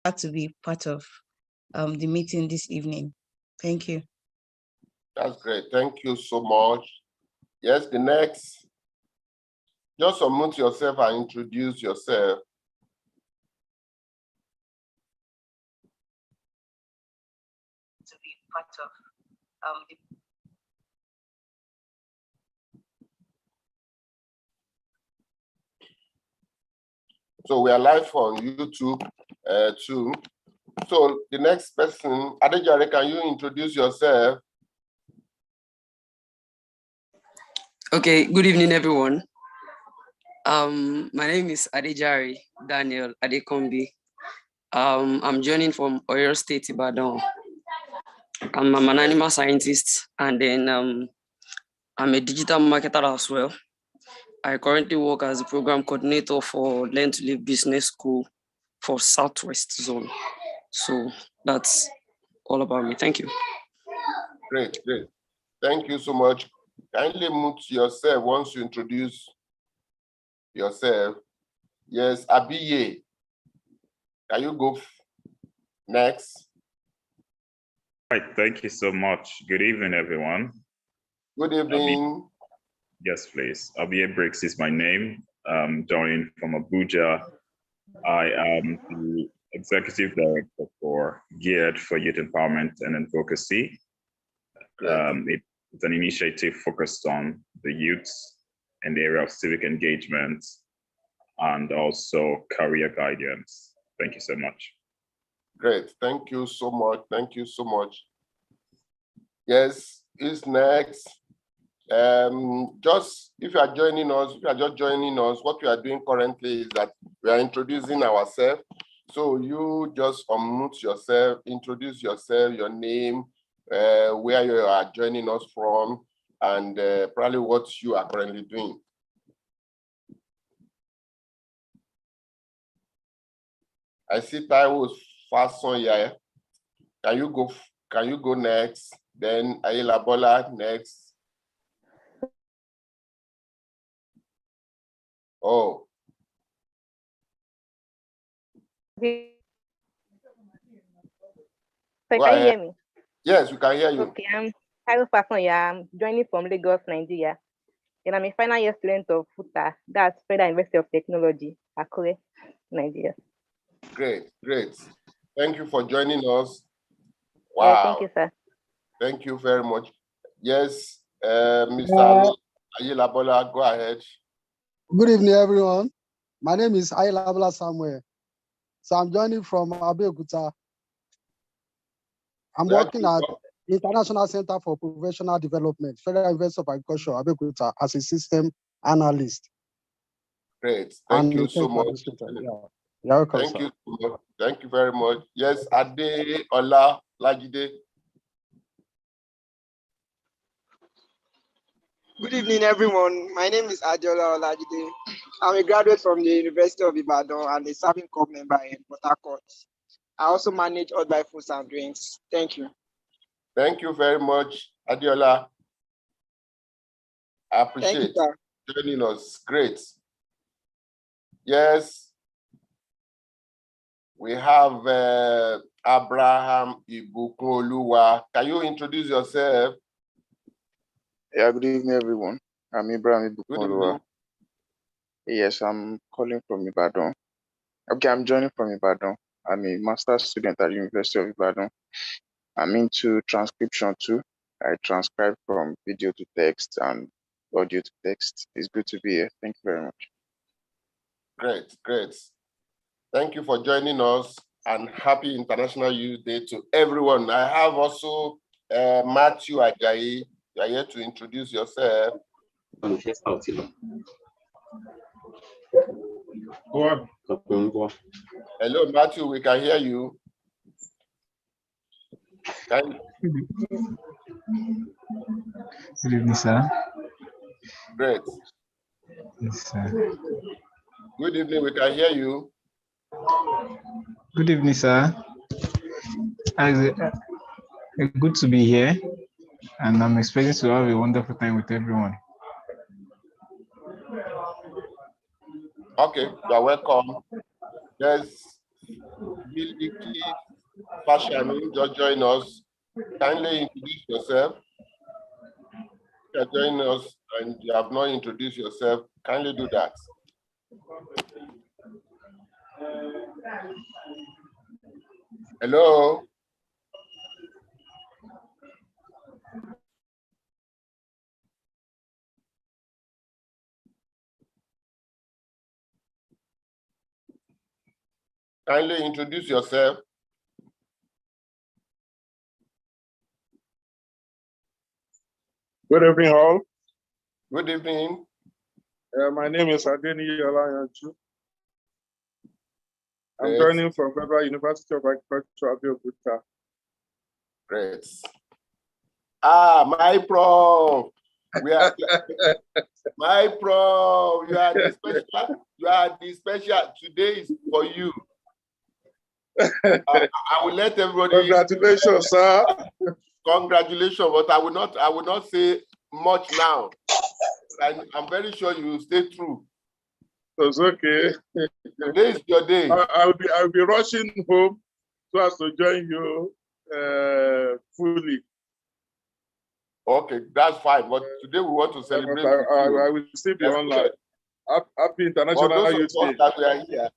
had to be part of the meeting this evening. Thank you. That's great. Thank you so much. Yes, the next. Just unmute yourself and introduce yourself. To be part of So we are live on YouTube too. So the next person, Adejare, can you introduce yourself? Okay, good evening, everyone. My name is Adejare Daniel Adekombi. I'm joining from Oyo State, Ibadan. I'm an animal scientist, and then I'm a digital marketer as well. I currently work as a program coordinator for Learn to Live Business School for Southwest Zone. So that's all about me. Thank you. Great, great. Thank you so much. Kindly mute yourself once you introduce yourself. Yes, Abiye. Can you go next? Right, thank you so much. Good evening, everyone. Good evening. Yes, please. Abiye Briggs is my name. Joining from Abuja. I am the Executive Director for Geared for Youth Empowerment and Advocacy. It's an initiative focused on the youths in the area of civic engagement and also career guidance. Thank you so much. Great. Thank you so much. Thank you so much. Yes, who's next? Just if you are joining us, if you are just joining us, what we are doing currently is that we are introducing ourselves. So you just unmute yourself, introduce yourself, your name, where you are joining us from, and probably what you are currently doing. I see Taiwo's fast on here. Can you go next? Then Ayla Bola next. Oh. So can you hear me? Yes, we can hear you. Okay, I'm Taiwo Fasonya. I'm joining from Lagos, Nigeria. And I'm a final year student of FUTA, that's Federal University of Technology, Akure, Nigeria. Great, great. Thank you for joining us. Wow. Yeah, thank you, sir. Thank you very much. Yes, Mr. Ayla Bola, go ahead. Good evening, everyone. My name is Ayla Bola Samuel. So I'm joining from Abeokuta. I'm working at International Center for Professional Development, Federal University of Agriculture, Abeokuta, as a system analyst. Great. Thank you so much. You're welcome, Thank sir. you so much. Thank you very much. Yes, Ade Ola Lajide. Good evening, everyone. My name is Adeola Olajide. I'm a graduate from the University of Ibadan and a serving corps member in Port Harcourt. I also manage All by Foods and Drinks. Thank you. Thank you very much, Adeola. I appreciate joining us. Great. Yes, we have Abraham Ibukunoluwa. Can you introduce yourself? Yeah, good evening, everyone. I'm Abraham Ibukunoluwa. Yes, I'm calling from Ibadan. Okay, I'm joining from Ibadan. I'm a master's student at the University of Ibadan. I'm into transcription too. I transcribe from video to text and audio to text. It's good to be here. Thank you very much. Great, great. Thank you for joining us and happy International Youth Day to everyone. I have also Matthew Ajayi. You are here to introduce yourself. Hello, Matthew, we can hear you. Good evening, sir. Great. Yes, sir. Good evening, we can hear you. Good evening, sir. Good to be here, and I'm expecting to have a wonderful time with everyone. Okay, you are welcome. Yes, Biliki Fashanu, just join us. Kindly introduce yourself. You are joining us and you have not introduced yourself. Kindly do that. Hello. Kindly introduce yourself. Good evening, all. Good evening. My name is Adeni Alayanchu. I'm Great. joining from Federal University of Agriculture, Abeokuta. Great. My prof. We are my prof. You are the special. You are the special. Today is for you. I will let everybody. Congratulations, sir. Congratulations, but I will not say much now. I'm very sure you will stay true. It's okay. Today is your day. I'll be rushing home so as to join you fully. Okay, that's fine. But today we want to celebrate. I will still be online. Happy International Youth Day. That we are here.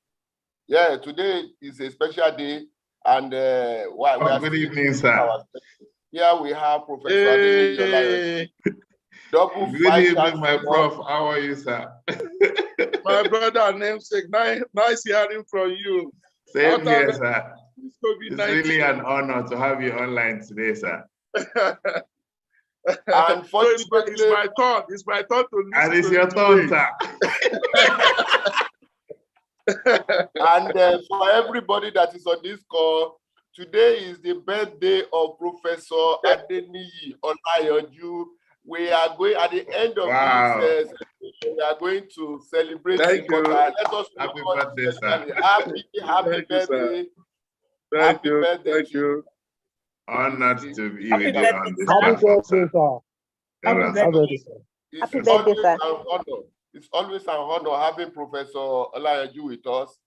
Yeah, today is a special day, and good evening, sir. Here we have Professor Adeni. Double good evening, my prof. How are you, sir? My brother namesake, nice hearing from you. Same here, sir. It's really an honor to have you online today, sir. Unfortunately, it's my turn. It's my turn to listen. And it's your turn, sir. And for everybody that is on this call, today is the birthday of Professor Adeni Olayanju. We are going at the end of this. We are going to celebrate. Thank you. Let us happy birthday, sir. Happy birthday. Thank you. Thank you. Honored to be with you on this Happy platform, birthday, sir. Happy birthday, sir. It's always an honor having Professor Olayanju with us.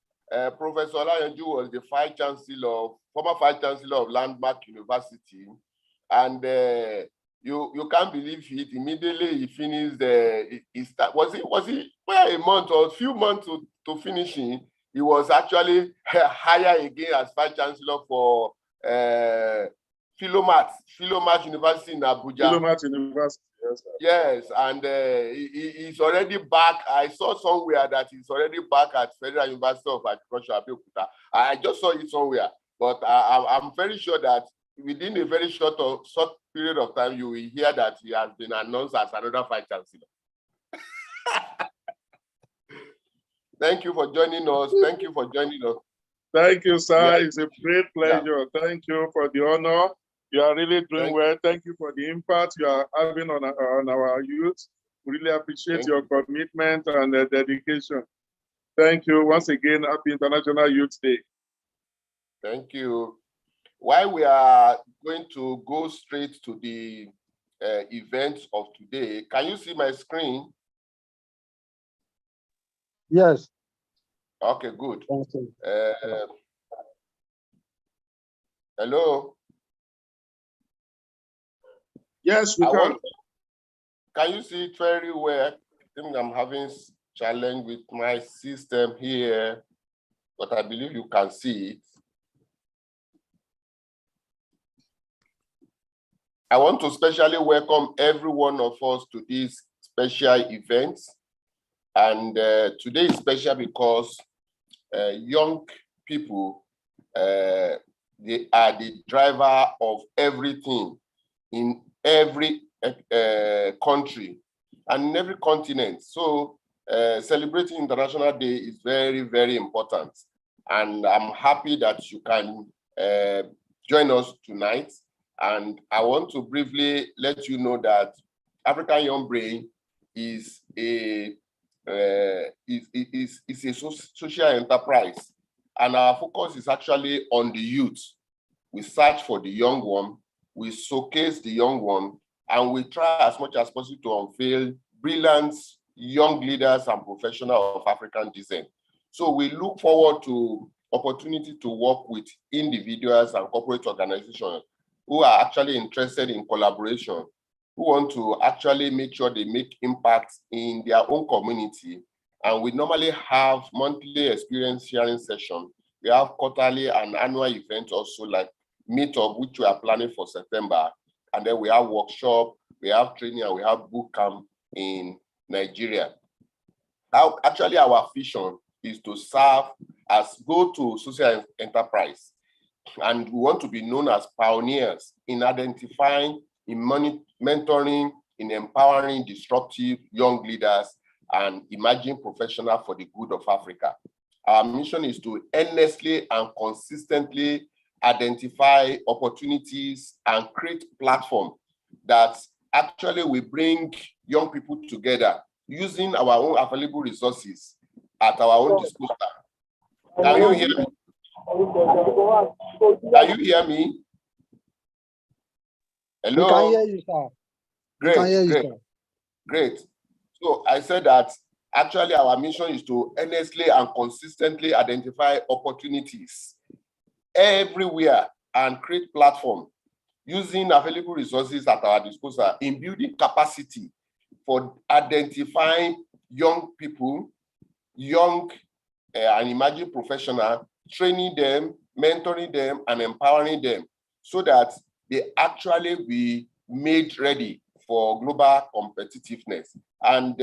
Professor Olayanju was the former Vice Chancellor of Landmark University, and you can't believe it. Immediately he finished. Was it a month or a few months to finishing? He was actually hired again as Vice Chancellor for Philomath University in Abuja. Philomath University, yes, sir. Yes, and he's already back. I saw somewhere that he's already back at Federal University of Agriculture, Abeokuta. I just saw it somewhere, but I'm very sure that within a very short period of time, you will hear that he has been announced as another Vice Chancellor. Thank you for joining us. Thank you for joining us. Thank you, sir. Yeah. It's a great pleasure. Yeah. Thank you for the honor. You are really doing well. Thank you for the impact you are having on our youth. We really appreciate your commitment and dedication. Thank you once again. Happy International Youth Day. Thank you. While we are going to go straight to the events of today, can you see my screen? Yes. Okay, good. Hello? Yes, we can. Can you see it very well? I think I'm having challenge with my system here, but I believe you can see it. I want to especially welcome every one of us to this special event. And today is special because young people, they are the driver of everything in every country and in every continent. So celebrating International Day is very, very important. And I'm happy that you can join us tonight. And I want to briefly let you know that African Young Brain is a social enterprise, and our focus is actually on the youth. We search for the young one, we showcase the young one, and we try as much as possible to unveil brilliant young leaders and professionals of African descent. So we look forward to opportunity to work with individuals and corporate organizations who are actually interested in collaboration, who want to actually make sure they make impact in their own community. And we normally have monthly experience sharing sessions. We have quarterly and annual events also, like meetup, which we are planning for September. And then we have workshop, we have training, and we have boot camp in Nigeria. Actually, our vision is to serve as go-to social enterprise. And we want to be known as pioneers in identifying, in mentoring, in empowering disruptive young leaders and emerging professionals for the good of Africa. Our mission is to earnestly and consistently identify opportunities and create platforms that actually will bring young people together using our own available resources at our own disposal. Can you hear me? Can you hear me? Hello? We can hear you, sir. Great, Can hear you, great, sir. great. So I said that actually our mission is to earnestly and consistently identify opportunities everywhere and create platforms using available resources at our disposal in building capacity for identifying young people, young and emerging professionals, training them, mentoring them, and empowering them so that they actually be made ready for global competitiveness. And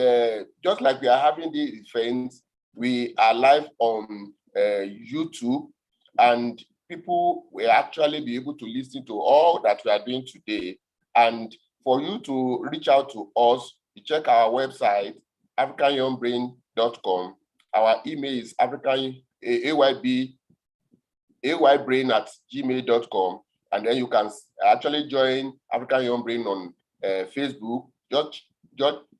just like we are having these events, we are live on YouTube, and people will actually be able to listen to all that we are doing today. And for you to reach out to us, you check our website, africanyoungbrain.com. Our email is aybrain@gmail.com. And then you can actually join African Young Brain on Facebook. Just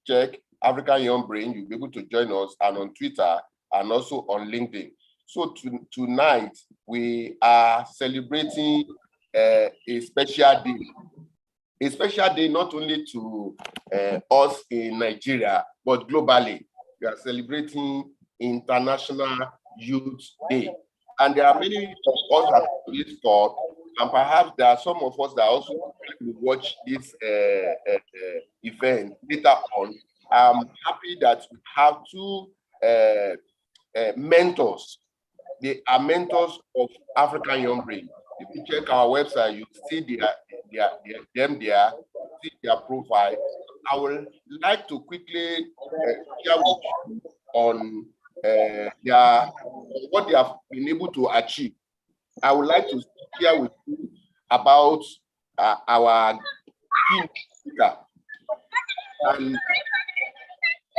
check African Young Brain. You'll be able to join us, and on Twitter and also on LinkedIn. So tonight we are celebrating a special day. A special day not only to us in Nigeria, but globally. We are celebrating International Youth Day. And there are many of us that this call, and perhaps there are some of us that also will watch this event later on. I'm happy that we have two mentors. They are mentors of African Young Brain. If you check our website, you see them there, see their profile. I would like to quickly share with you on what they have been able to achieve. I would like to share with you about our key speaker. And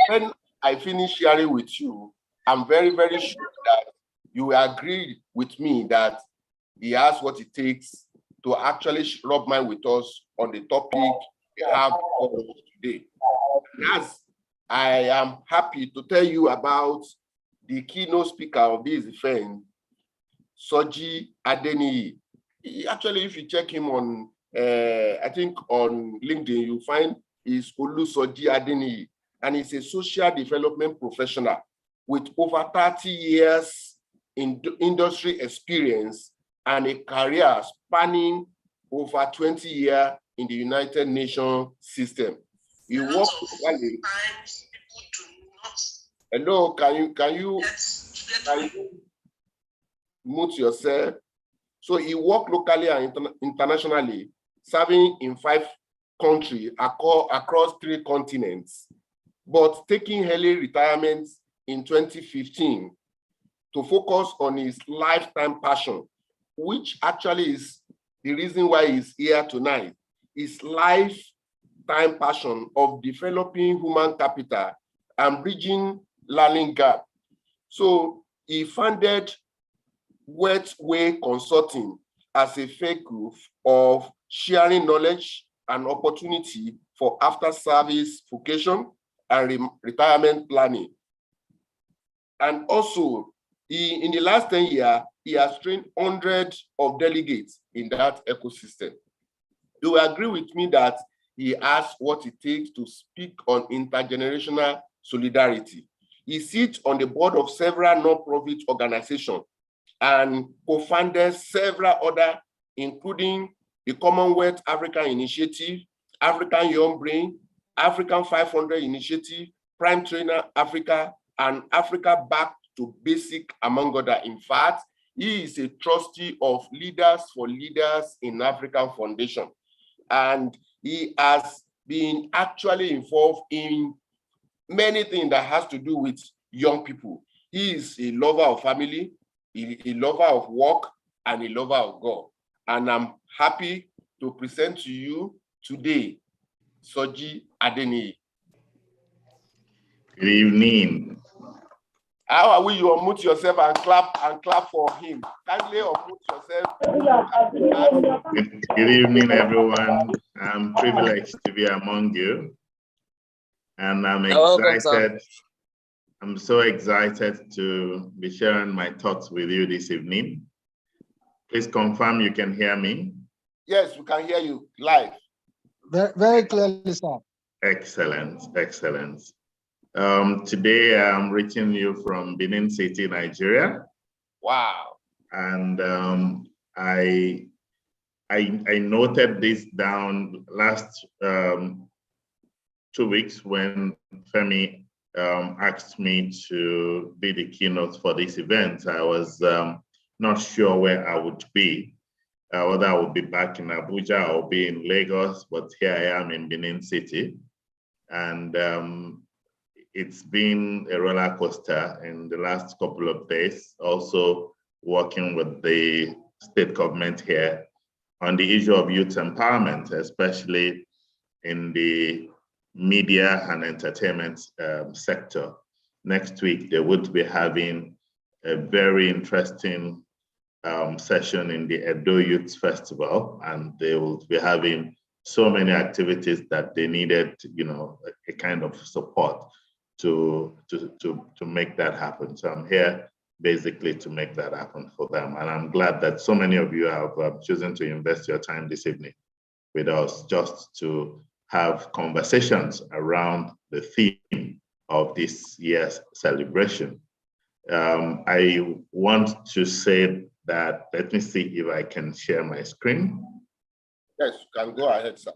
when I finish sharing with you, I'm very, very sure that you will agree with me that he has what it takes to actually rub mind with us on the topic we have for us today. As I am happy to tell you about the keynote speaker of this event, Soji Adeniyi. Actually, if you check him on, I think on LinkedIn, you'll find is Soji Adeniyi, and he's a social development professional with over 30 years in industry experience and a career spanning over 20 years in the United Nations system. He worked locally. Hello, can you mute yourself? So he worked locally and internationally, serving in 5 countries across 3 continents, but taking early retirement in 2015 to focus on his lifetime passion, which actually is the reason why he's here tonight. His lifetime passion of developing human capital and bridging learning gap. So he founded Wetway Consulting as a vehicle of sharing knowledge and opportunity for after-service vocation and retirement planning. And also, in the last 10 years, he has trained hundreds of delegates in that ecosystem. You will agree with me that he has what it takes to speak on intergenerational solidarity. He sits on the board of several non-profit organizations and co-founded several other, including the Commonwealth African Initiative, African Young Brain, African 500 Initiative, Prime Trainer Africa, and Africa Back to Basic, among others. In fact, he is a trustee of Leaders for Leaders in African Foundation, and he has been actually involved in many things that has to do with young people. He is a lover of family, a lover of work, and a lover of God. And I'm happy to present to you today, Soji Adeniyi. Good evening. How are we? You unmute yourself and clap for him. Kindly unmute yourself. Good evening, everyone. I'm privileged to be among you. And I'm excited. I'm so excited to be sharing my thoughts with you this evening. Please confirm you can hear me. Yes, we can hear you live. Very, very clearly, sir. Excellent, excellent. Today I'm reaching you from Benin City, Nigeria. Wow. And I noted this down last 2 weeks when Femi asked me to be the keynote for this event. I was not sure where I would be, whether I would be back in Abuja or be in Lagos, but here I am in Benin City. And it's been a roller coaster in the last couple of days, also working with the state government here on the issue of youth empowerment, especially in the media and entertainment sector. Next week, they would be having a very interesting session in the Edo Youth Festival, and they will be having so many activities that they needed, you know, a kind of support to make that happen. So I'm here basically to make that happen for them. And I'm glad that so many of you have chosen to invest your time this evening with us just to have conversations around the theme of this year's celebration. I want to say that, let me see if I can share my screen. Yes, you can go ahead, sir.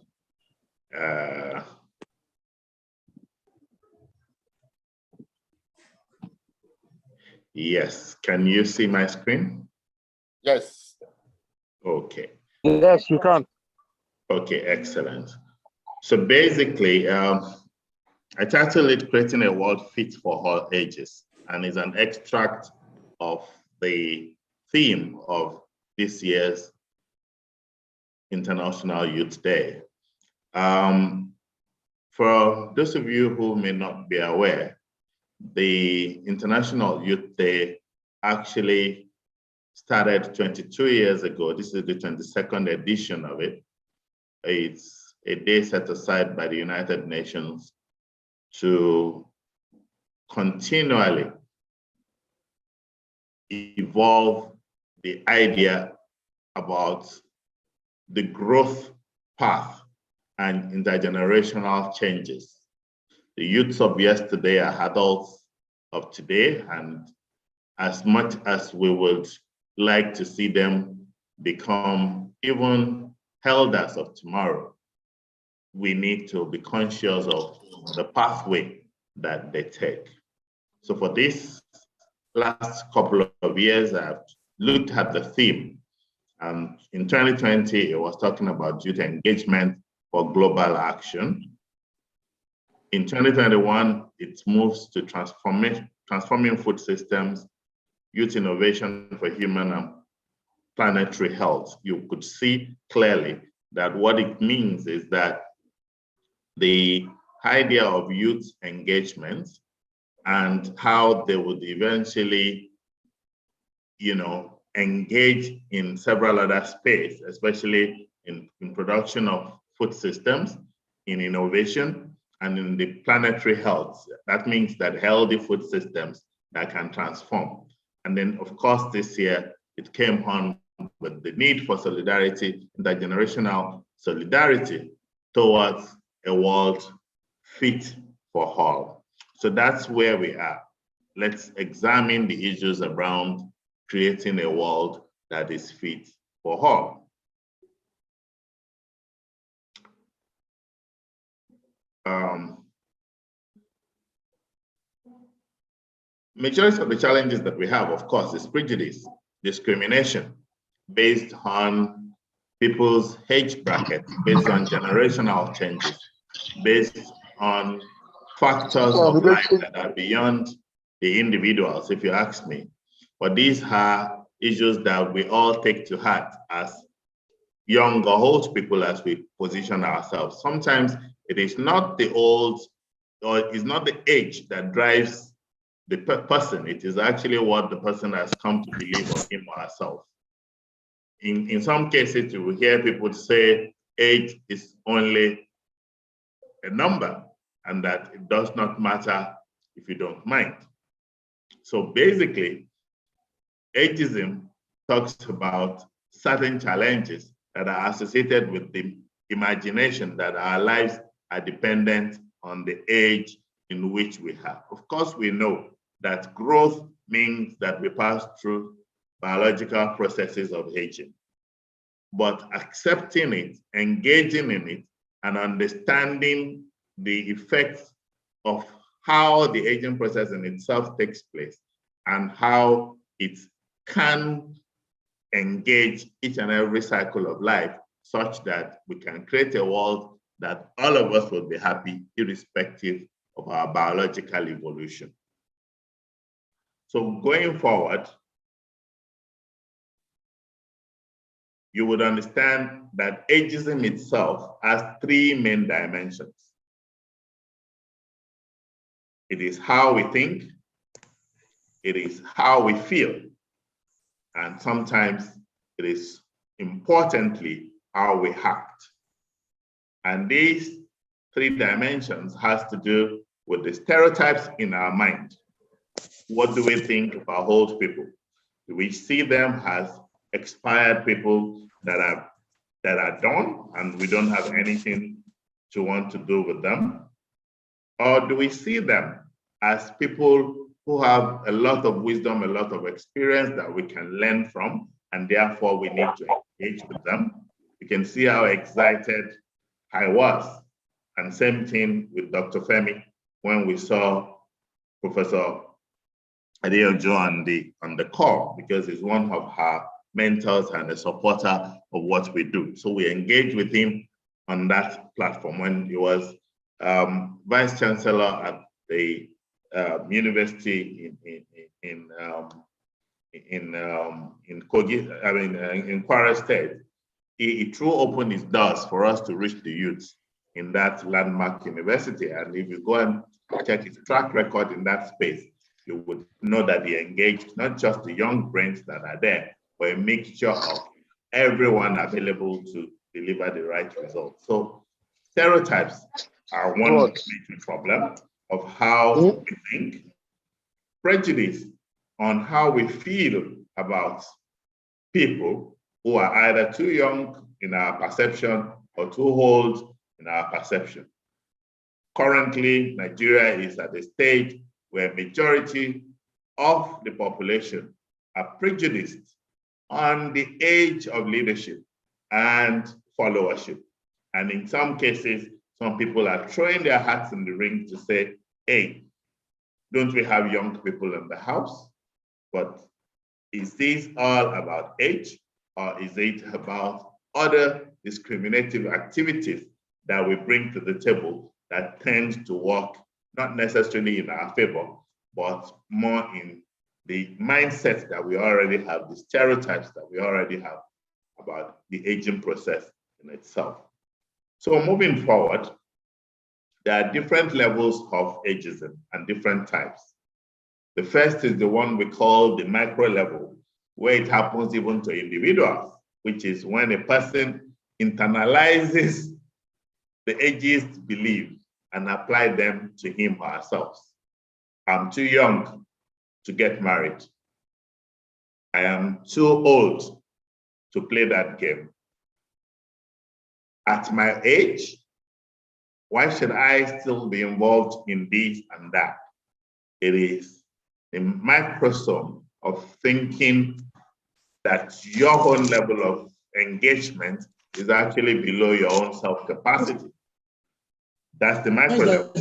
Yes, can you see my screen? Yes. Okay. Yes, you can. Okay, excellent. So basically, I titled it Creating a World Fit for All Ages, and it's an extract of the theme of this year's International Youth Day. For those of you who may not be aware, the International Youth Day actually started 22 years ago. This is the 22nd edition of it. It's a day set aside by the United Nations to continually evolve the idea about the growth path and intergenerational changes. The youths of yesterday are adults of today, and as much as we would like to see them become even elders of tomorrow, we need to be conscious of the pathway that they take. So for this last couple of years, I've looked at the theme. In 2020, it was talking about youth engagement for global action. In 2021, it moves to transforming food systems, youth innovation for human and planetary health. You could see clearly that what it means is that the idea of youth engagement and how they would eventually, you know, engage in several other spaces, especially in production of food systems, in innovation, and in the planetary health. That means that healthy food systems that can transform. And then, of course, this year, it came on with the need for solidarity, intergenerational solidarity towards a world fit for all. So that's where we are. Let's examine the issues around creating a world that is fit for all. Majority of the challenges that we have, of course, is prejudice, discrimination based on people's age brackets, based on generational changes, based on factors of life that are beyond the individuals, if you ask me. But these are issues that we all take to heart as young or old people as we position ourselves. Sometimes it is not the old, or it's not the age that drives the person. It is actually what the person has come to believe of him or herself. In some cases, you will hear people say age is only a number and that it does not matter if you don't mind. So basically, ageism talks about certain challenges that are associated with the imagination that our lives are dependent on the age in which we have. Of course, we know that growth means that we pass through biological processes of aging. But accepting it, engaging in it, and understanding the effects of how the aging process in itself takes place and how it can engage each and every cycle of life such that we can create a world that all of us will be happy irrespective of our biological evolution. So going forward, you would understand that ageism itself has three main dimensions. It is how we think, it is how we feel, and sometimes it is, importantly, how we act. And these three dimensions has to do with the stereotypes in our mind. What do we think about old people? Do we see them as expired people that are done and we don't have anything to want to do with them? Or do we see them as people who have a lot of wisdom, a lot of experience that we can learn from, and therefore we need to engage with them? You can see how excited I was. And same thing with Dr. Femi when we saw Professor Adeojo on the call, because he's one of her mentors and a supporter of what we do. So we engage with him on that platform when he was Vice Chancellor at the university in Kogi, in Kwara State. He threw open his doors for us to reach the youth in that landmark university. And if you go and check his track record in that space, you would know that he engaged not just the young brains that are there, but a mixture of everyone available to deliver the right result. So stereotypes are one major problem of how we think. Prejudice on how we feel about people who are either too young in our perception or too old in our perception. Currently, Nigeria is at a stage where majority of the population are prejudiced on the age of leadership and followership. And in some cases, some people are throwing their hats in the ring to say, hey, don't we have young people in the house? But is this all about age, or is it about other discriminative activities that we bring to the table that tend to work not necessarily in our favor, but more in the mindset that we already have, the stereotypes that we already have about the aging process in itself. So moving forward, there are different levels of ageism and different types. The first is the one we call the micro level, where it happens even to individuals, which is when a person internalizes the ageist belief and apply them to him or herself. I'm too young to get married. I am too old to play that game. At my age, why should I still be involved in this and that? It is the microsome of thinking that your own level of engagement is actually below your own self-capacity. That's the micro level.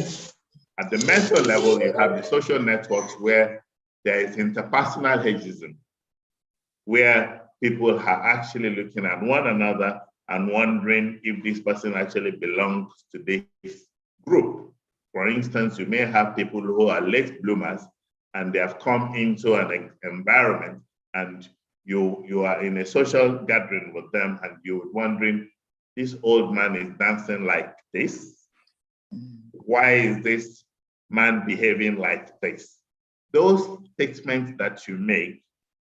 At the meso level, you have the social networks where there is interpersonal ageism, where people are actually looking at one another and wondering if this person actually belongs to this group. For instance, you may have people who are late bloomers and they have come into an environment and you are in a social gathering with them and you're wondering, this old man is dancing like this? Why is this man behaving like this? Those statements that you make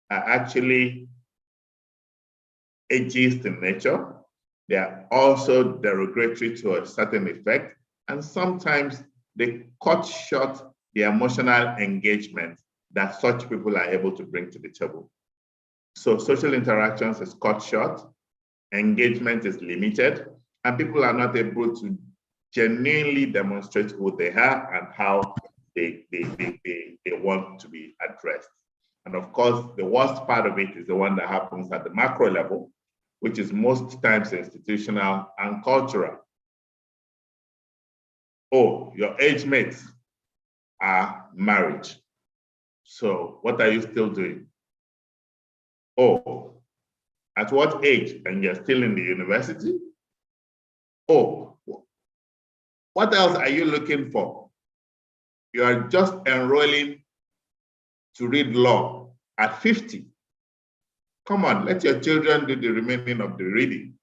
are actually ageist in nature. They are also derogatory to a certain effect, and sometimes they cut short the emotional engagement that such people are able to bring to the table. So social interactions is cut short, engagement is limited, and people are not able to genuinely demonstrate who they are and how they want to be addressed. And of course, the worst part of it is the one that happens at the macro level, which is most times institutional and cultural. Oh, your age mates are married. So what are you still doing? Oh, at what age? And you're still in the university? Oh, what else are you looking for? You are just enrolling to read law at 50. Come on, let your children do the remaining of the reading.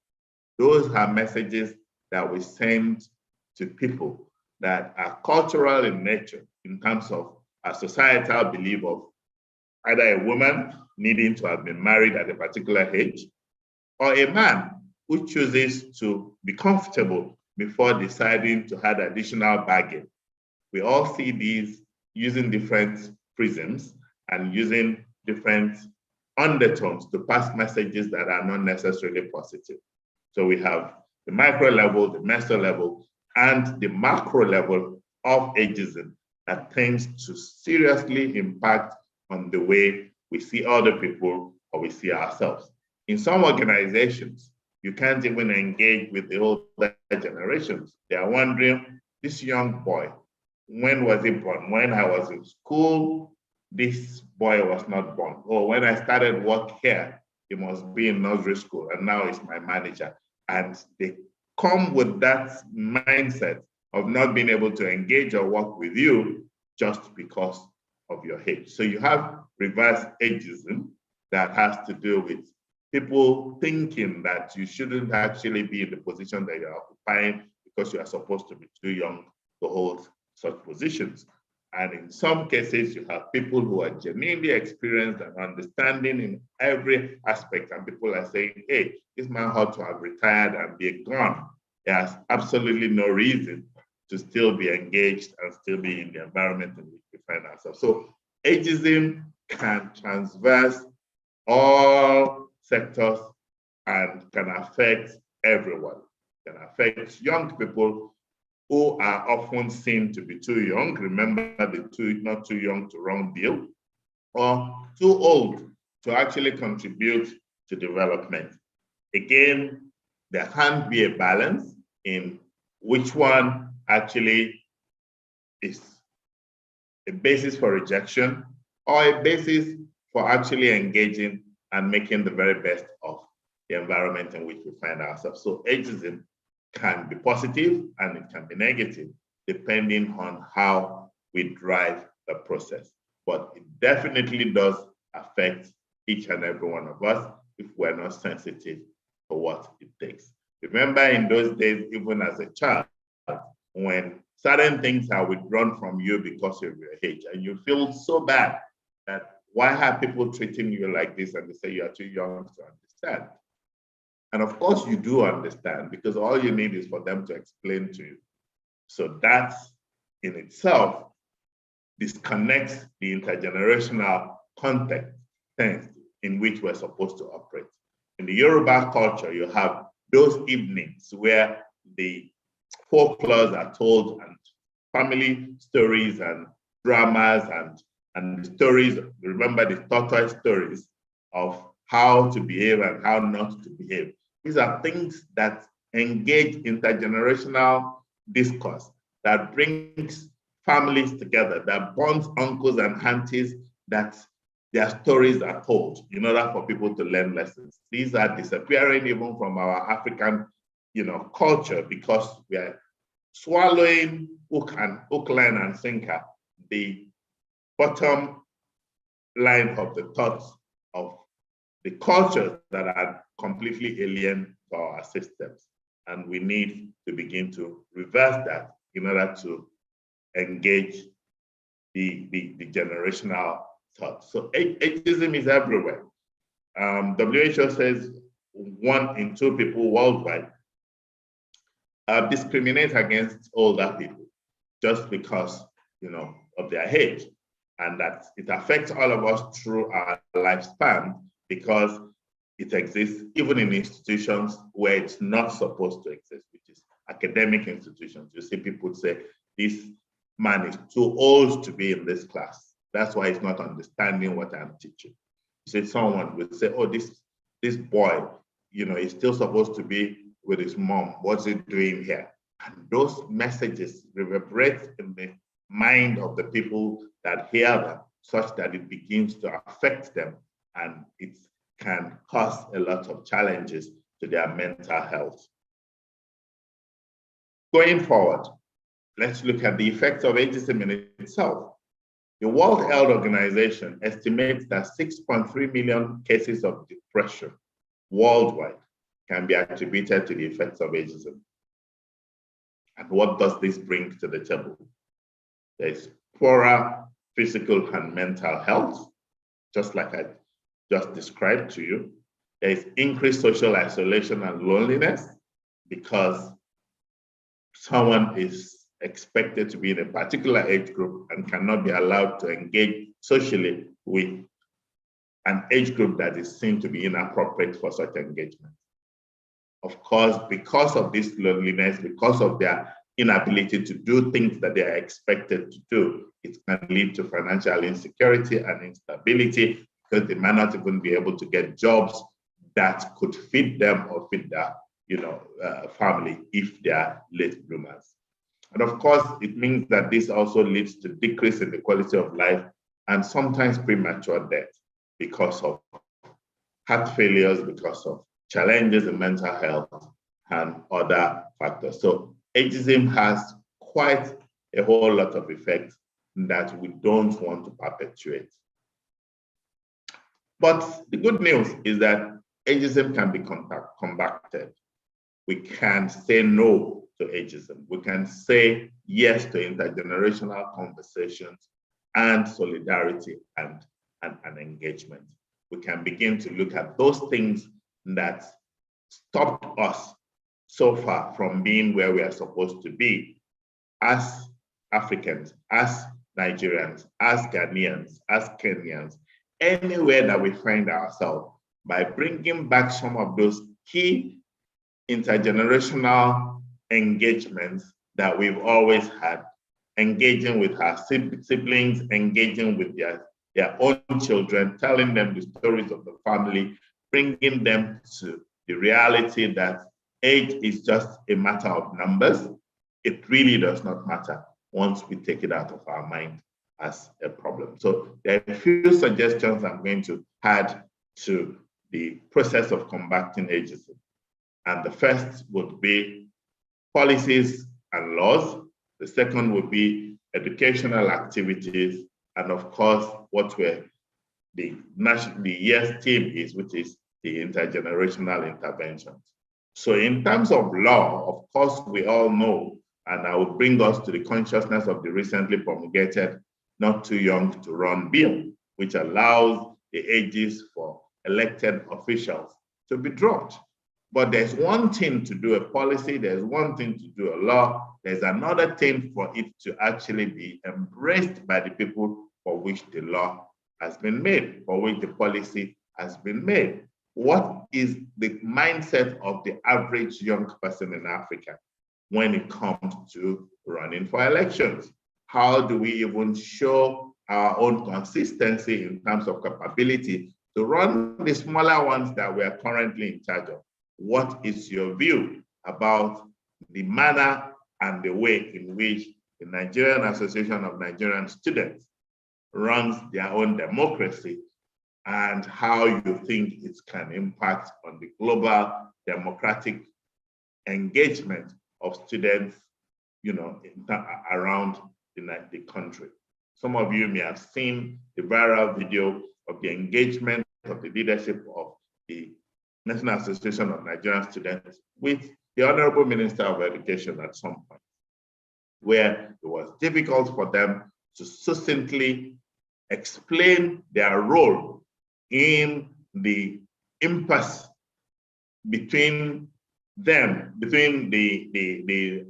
Those are messages that we send to people that are cultural in nature in terms of a societal belief of either a woman needing to have been married at a particular age or a man who chooses to be comfortable before deciding to add additional baggage. We all see these using different prisms and using different undertones to pass messages that are not necessarily positive. So we have the micro level, the meso level, and the macro level of ageism that tends to seriously impact on the way we see other people or we see ourselves. In some organizations, you can't even engage with the older generations. They are wondering, this young boy, when was he born? When I was in school, this boy was not born. Or when I started work here, he must be in nursery school and now he's my manager. And they come with that mindset of not being able to engage or work with you just because of your age. So you have reverse ageism that has to do with people thinking that you shouldn't actually be in the position that you're occupying because you are supposed to be too young to hold such positions. And in some cases, you have people who are genuinely experienced and understanding in every aspect. And people are saying, hey, this man ought to have retired and be gone. There's absolutely no reason to still be engaged and still be in the environment in which we find ourselves. So ageism can transverse all sectors and can affect everyone. It can affect young people who are often seen to be too young. Remember, not too young to wrong deal, or too old to actually contribute to development. Again, there can be a balance in which one actually is a basis for rejection or a basis for actually engaging and making the very best of the environment in which we find ourselves. So ageism can be positive and it can be negative, depending on how we drive the process. But it definitely does affect each and every one of us if we're not sensitive to what it takes. Remember in those days, even as a child, when certain things are withdrawn from you because of your age, and you feel so bad that why are people treating you like this? And they say you are too young to understand. And of course you do understand, because all you need is for them to explain to you. So that in itself disconnects the intergenerational context in which we're supposed to operate. In the Yoruba culture, you have those evenings where the folklores are told and family stories and dramas and And the stories, remember the tortoise stories of how to behave and how not to behave. These are things that engage intergenerational discourse, that brings families together, that bonds uncles and aunties, that their stories are told in order for people to learn lessons. These are disappearing even from our African, culture, because we are swallowing hook, line, and sinker, the bottom line of the thoughts of the cultures that are completely alien to our systems. And we need to begin to reverse that in order to engage the generational thought. So ageism is everywhere. WHO says 1 in 2 people worldwide discriminate against older people just because, of their age, and that it affects all of us through our lifespan because it exists even in institutions where it's not supposed to exist, which is academic institutions. You see people say, this man is too old to be in this class. That's why he's not understanding what I'm teaching. You see, someone would say, oh, this boy, is still supposed to be with his mom. What's he doing here? And those messages reverberate in the mind of the people that hear them, such that it begins to affect them, and it can cause a lot of challenges to their mental health. Going forward, let's look at the effects of ageism in itself. The World Health Organization estimates that 6.3 million cases of depression worldwide can be attributed to the effects of ageism. And what does this bring to the table? There's poorer physical and mental health, just like I just described to you. There's increased social isolation and loneliness because someone is expected to be in a particular age group and cannot be allowed to engage socially with an age group that is seen to be inappropriate for such engagement. Of course, because of this loneliness, because of their inability to do things that they are expected to do, it can lead to financial insecurity and instability, because they might not even be able to get jobs that could feed them or feed their family if they are late bloomers. And of course, it means that this also leads to decrease in the quality of life and sometimes premature death because of heart failures, because of challenges in mental health and other factors. So ageism has quite a whole lot of effects that we don't want to perpetuate. But the good news is that ageism can be combated. We can say no to ageism. We can say yes to intergenerational conversations and solidarity and engagement. We can begin to look at those things that stopped us so far from being where we are supposed to be as Africans, as Nigerians, as Ghanaians, as Kenyans, anywhere that we find ourselves, by bringing back some of those key intergenerational engagements that we've always had, engaging with our siblings, engaging with their own children, telling them the stories of the family, bringing them to the reality that age is just a matter of numbers. It really does not matter once we take it out of our mind as a problem. So there are a few suggestions I'm going to add to the process of combating ageism. And the first would be policies and laws. The second would be educational activities. And of course, what the year's theme is, which is the intergenerational interventions. So in terms of law, of course, we all know, and I will bring us to the consciousness of the recently promulgated Not Too Young to Run bill, which allows the ages for elected officials to be dropped. But there's one thing to do a policy, there's one thing to do a law, there's another thing for it to actually be embraced by the people for which the law has been made, for which the policy has been made. What is the mindset of the average young person in Africa when it comes to running for elections? How do we even show our own consistency in terms of capability to run the smaller ones that we are currently in charge of. What is your view about the manner and the way in which the Nigerian Association of Nigerian Students runs their own democracy, and how you think it can impact on the global democratic engagement of students, around the country? Some of you may have seen the viral video of the engagement of the leadership of the National Association of Nigerian Students with the Honorable Minister of Education at some point, where it was difficult for them to succinctly explain their role in the impasse between them, between the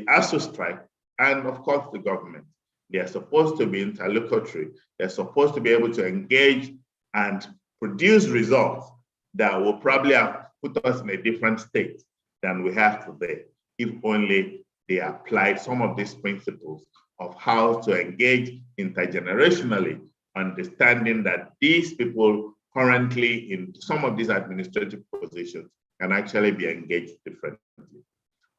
ASU strike and, of course, the government. They are supposed to be interlocutory. They're supposed to be able to engage and produce results that will probably have put us in a different state than we have today, if only they applied some of these principles of how to engage intergenerationally, understanding that these people currently in some of these administrative positions can actually be engaged differently.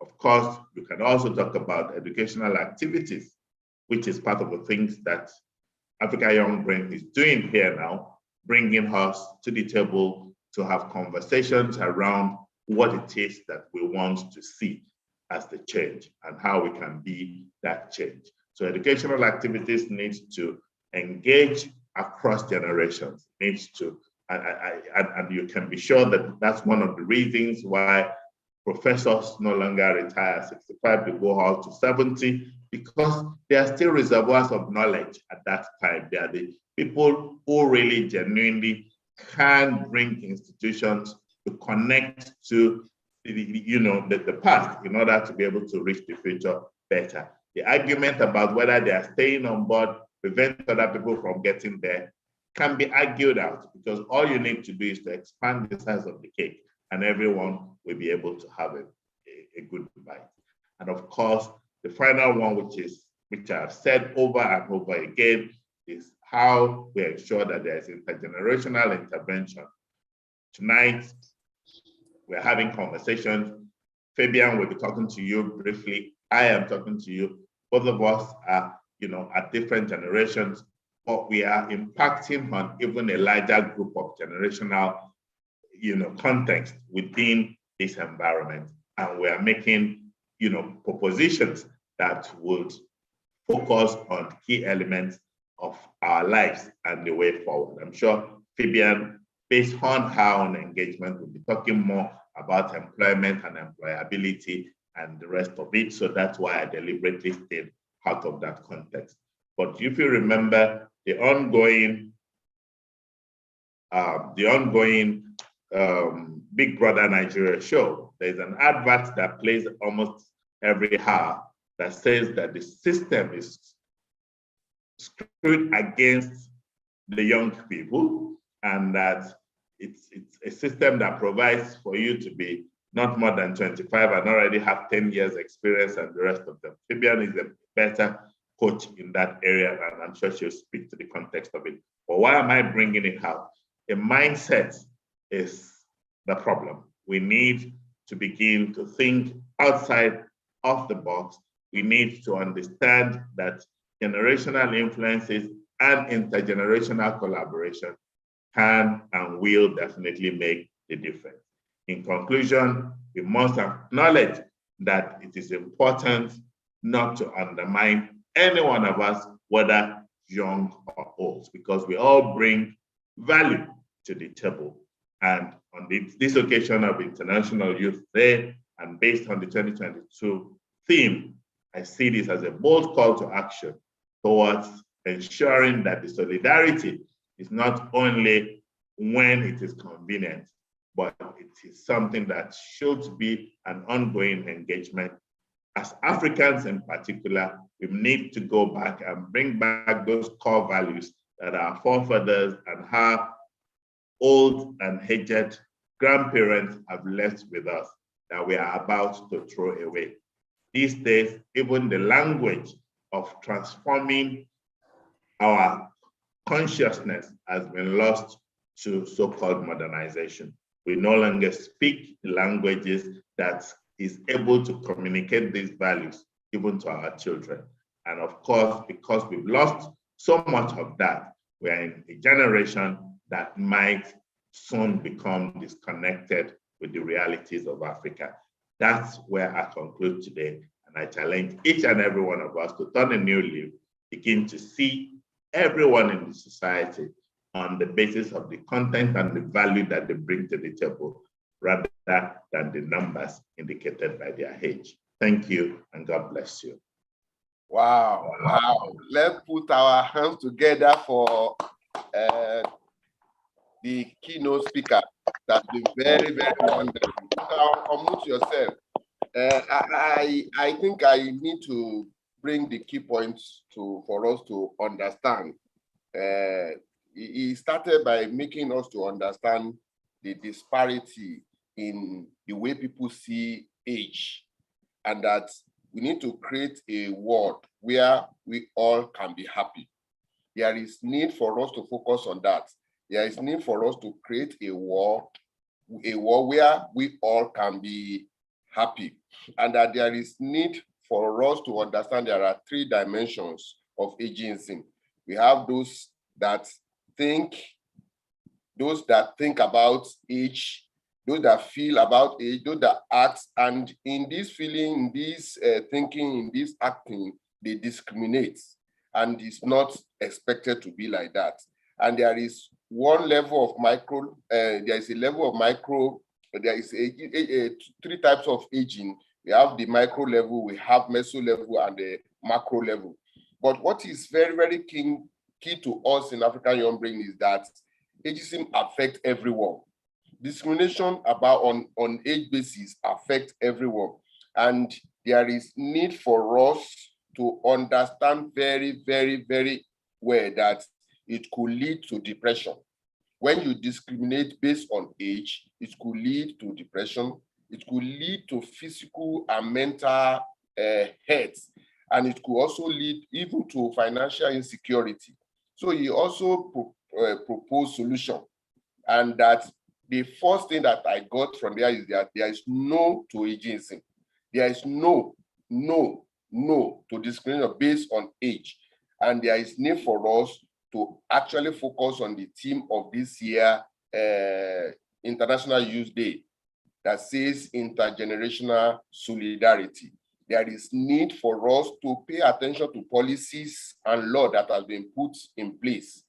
Of course, you can also talk about educational activities, which is part of the things that Africa Young Brain is doing here now, bringing us to the table to have conversations around what it is that we want to see as the change and how we can be that change. So educational activities need to engage across generations, needs to, and you can be sure that that's one of the reasons why professors no longer retire at 65, they go out to 70, because they are still reservoirs of knowledge at that time. They are the people who really genuinely can bring institutions to connect to the past in order to be able to reach the future better. The argument about whether they are staying on board prevents other people from getting there can be argued out, because all you need to do is to expand the size of the cake and everyone will be able to have a good bite. And of course, the final one, which I've said over and over again, is how we ensure that there is intergenerational intervention. Tonight, we're having conversations. Fabian will be talking to you briefly. I am talking to you. Both of us are, at different generations, but we are impacting on even a larger group of generational, context within this environment. And we are making, propositions that would focus on key elements of our lives and the way forward. I'm sure Fabian, based on her own engagement, will be talking more about employment and employability and the rest of it. So that's why I deliberately stayed out of that context. But if you remember the ongoing Big Brother Nigeria show, there's an advert that plays almost every hour that says that the system is screwed against the young people, and that it's a system that provides for you to be not more than 25 and already have 10 years experience and the rest of them. Fabian is a better coach in that area, and I'm sure she'll speak to the context of it. But why am I bringing it out? A mindset is the problem. We need to begin to think outside of the box. We need to understand that generational influences and intergenerational collaboration can and will definitely make the difference. In conclusion, we must acknowledge that it is important not to undermine any one of us, whether young or old, because we all bring value to the table. And on this occasion of International Youth Day, and based on the 2022 theme, I see this as a bold call to action towards ensuring that the solidarity is not only when it is convenient, but it is something that should be an ongoing engagement. As Africans in particular, we need to go back and bring back those core values that our forefathers and our old and aged grandparents have left with us, that we are about to throw away. These days, even the language of transforming our consciousness has been lost to so-called modernization. We no longer speak languages that is able to communicate these values even to our children. And of course, because we've lost so much of that, we're in a generation that might soon become disconnected with the realities of Africa. That's where I conclude today. And I challenge each and every one of us to turn a new leaf, begin to see everyone in the society on the basis of the content and the value that they bring to the table, rather than the numbers indicated by their age. Thank you, and God bless you. Wow, wow. Let's put our hands together for the keynote speaker. That's been very, very wonderful. Unmute yourself. I think I need to bring the key points for us to understand. He started by making us to understand the disparity in the way people see age, and that we need to create a world where we all can be happy. There is need for us to focus on that. There is need for us to create a world where we all can be happy, and that there is need for us to understand there are 3 dimensions of ageism. We have those that think about age, those that feel about age, those that act, and in this feeling, in this thinking, in this acting, they discriminate, and it's not expected to be like that. And there is one level of micro, there is a level of micro, there is 3 types of aging. We have the micro level, we have meso level, and the macro level. But what is very, very key to us in African Young Brain is that ageism affects everyone. Discrimination on age basis affects everyone. And there is need for us to understand very, very, very well that it could lead to depression. When you discriminate based on age, it could lead to depression. It could lead to physical and mental health. And it could also lead even to financial insecurity. So he also proposed solution. And that the first thing that I got from there is that there is no to ageism. There is no to discrimination based on age. And there is need for us to actually focus on the theme of this year, International Youth Day, that says intergenerational solidarity. There is need for us to pay attention to policies and law that has been put in place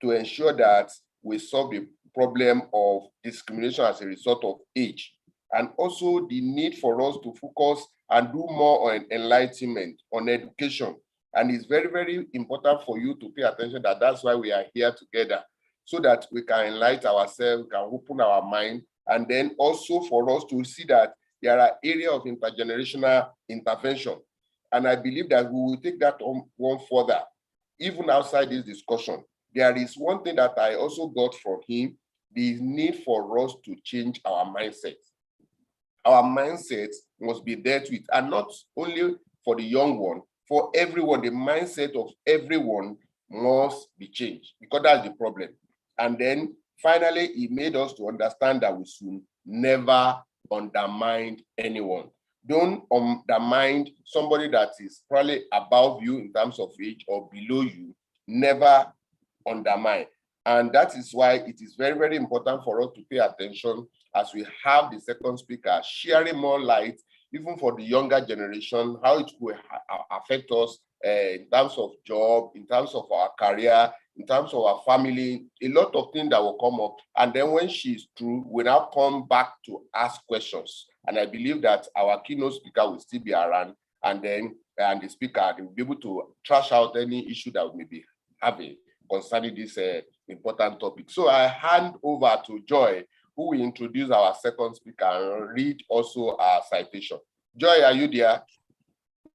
to ensure that we solve the problem of discrimination as a result of age. And also the need for us to focus and do more on enlightenment, on education. And it's very, very important for you to pay attention that that's why we are here together, so that we can enlighten ourselves, we can open our mind, and then also for us to see that there are areas of intergenerational intervention. And I believe that we will take that one further, even outside this discussion. There is one thing that I also got from him, the need for us to change our mindset. Our mindset must be dealt with, and not only for the young one, for everyone. The mindset of everyone must be changed, because that's the problem. And then finally, he made us to understand that we should never undermine anyone. Don't undermine somebody that is probably above you in terms of age or below you. Never undermine. And that is why it is very, very important for us to pay attention as we have the second speaker sharing more light, even for the younger generation, how it will affect us in terms of job, in terms of our career, in terms of our family, a lot of things that will come up. And then when she's through, we now come back to ask questions. And I believe that our keynote speaker will still be around, and then the speaker will be able to trash out any issue that we may be having concerning this important topic. So I hand over to Joy, who will introduce our second speaker and read also our citation. Joy, are you there?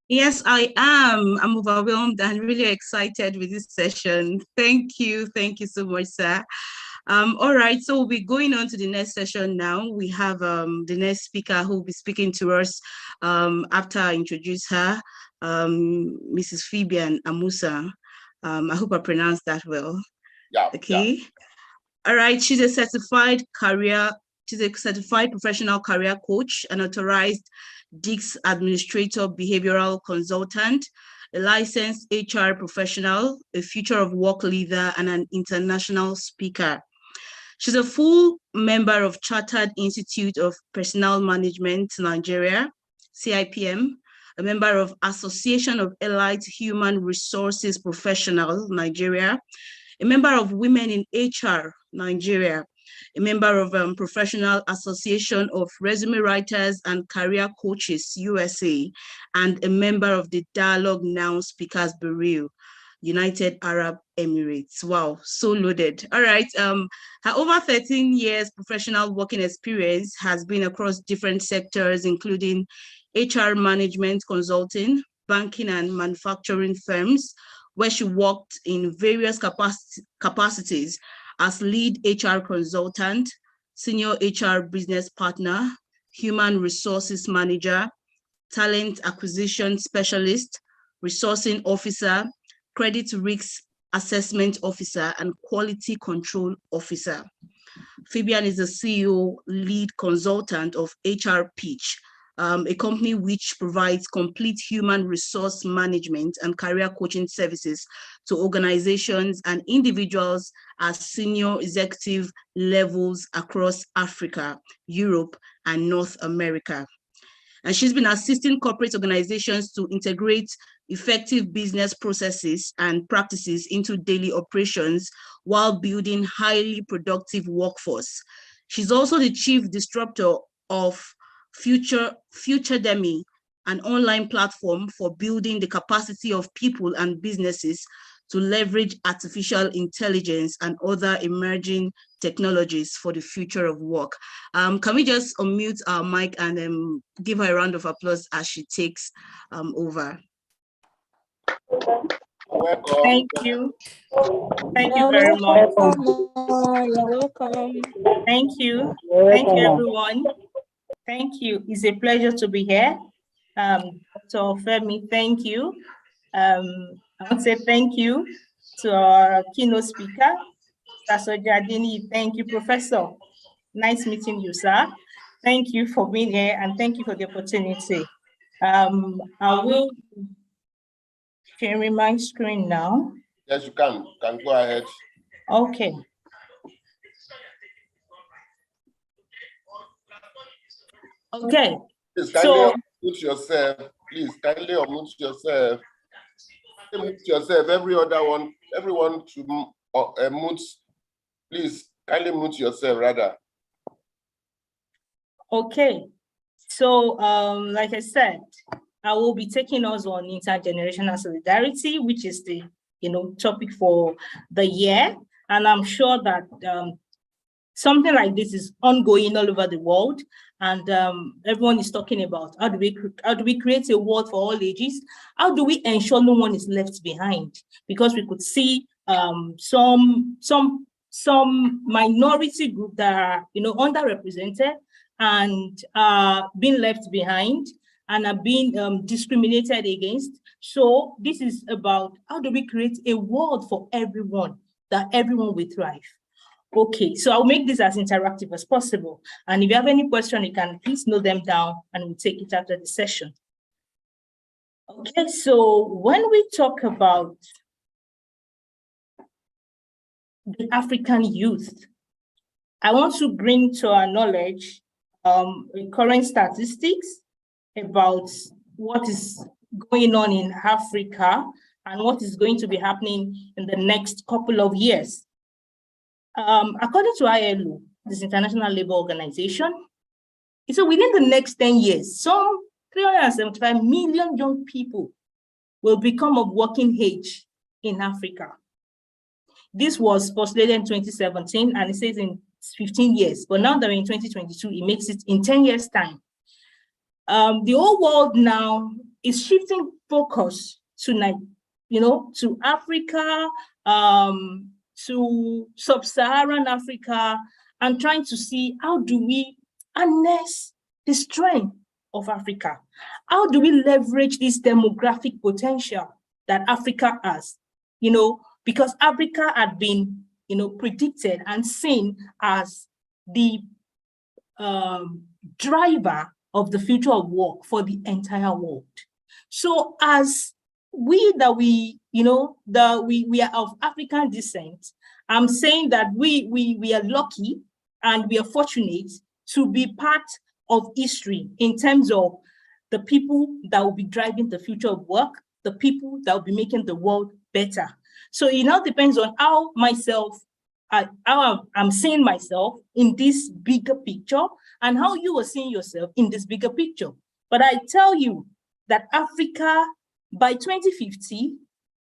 Yes, I am. I'm overwhelmed and really excited with this session. Thank you so much, sir. All right, so we'll be going on to the next session now. We have the next speaker who will be speaking to us after I introduce her, Mrs. Phoebe Amusa. I hope I pronounced that well. Yeah. Okay. Yeah. All right. She's a certified professional career coach, an authorized DICS administrator, behavioral consultant, a licensed HR professional, a future of work leader, and an international speaker. She's a full member of Chartered Institute of Personnel Management, Nigeria, CIPM, a member of Association of Allied Human Resources Professionals, Nigeria, a member of Women in HR, Nigeria, a member of Professional Association of Resume Writers and Career Coaches, USA, and a member of the Dialogue Now Speakers Bureau, United Arab Emirates. Wow, so loaded. All right. Her over 13 years professional working experience has been across different sectors, including HR management consulting, banking and manufacturing firms, where she worked in various capacities as lead HR consultant, senior HR business partner, human resources manager, talent acquisition specialist, resourcing officer, credit risk assessment officer, and quality control officer. Fabian is the CEO lead consultant of HR Pitch, a company which provides complete human resource management and career coaching services to organizations and individuals at senior executive levels across Africa, Europe, and North America. And she's been assisting corporate organizations to integrate effective business processes and practices into daily operations while building highly productive workforce. She's also the chief disruptor of Futuredemy, an online platform for building the capacity of people and businesses to leverage artificial intelligence and other emerging technologies for the future of work. Can we just unmute our mic and give her a round of applause as she takes over? Welcome. Thank you. Thank you very much. You're welcome. Thank you. You're Thank you, welcome. everyone. Thank you. It's a pleasure to be here. Dr. Femi, thank you. I want to say thank you to our keynote speaker, Professor Jadini. Thank you, Professor. Nice meeting you, sir. Thank you for being here and thank you for the opportunity. I will share my screen now. Yes, you can. Can go ahead. Okay. Okay. Please kindly unmute yourself. Please kindly unmute yourself. Mute yourself. Everyone should mute. Please kindly mute yourself rather. Okay. So, like I said, I will be taking us on intergenerational solidarity, which is the topic for the year, and I'm sure that something like this is ongoing all over the world, and everyone is talking about how do we create a world for all ages? How do we ensure no one is left behind? Because we could see some minority group that are underrepresented and being left behind and are being discriminated against. So this is about how do we create a world for everyone, that everyone will thrive. Okay, so I'll make this as interactive as possible. And if you have any question, you can please note them down and we'll take it after the session. Okay, so when we talk about the African youth, I want to bring to our knowledge current statistics about what is going on in Africa and what is going to be happening in the next couple of years. According to ILO, this International Labour Organization, so within the next 10 years, some 375 million young people will become of working age in Africa. This was postulated in 2017, and it says in 15 years, but now that we're in 2022, it makes it in 10 years' time. The whole world now is shifting focus to, to Africa, to sub-Saharan Africa, and trying to see how do we harness the strength of Africa? How do we leverage this demographic potential that Africa has? because Africa had been, predicted and seen as the driver of the future of work for the entire world. So as we are of African descent, I'm saying that we are lucky and we are fortunate to be part of history in terms of the people that will be driving the future of work, the people that will be making the world better. So it now depends on how I'm seeing myself in this bigger picture and how you are seeing yourself in this bigger picture. But I tell you that Africa, by 2050,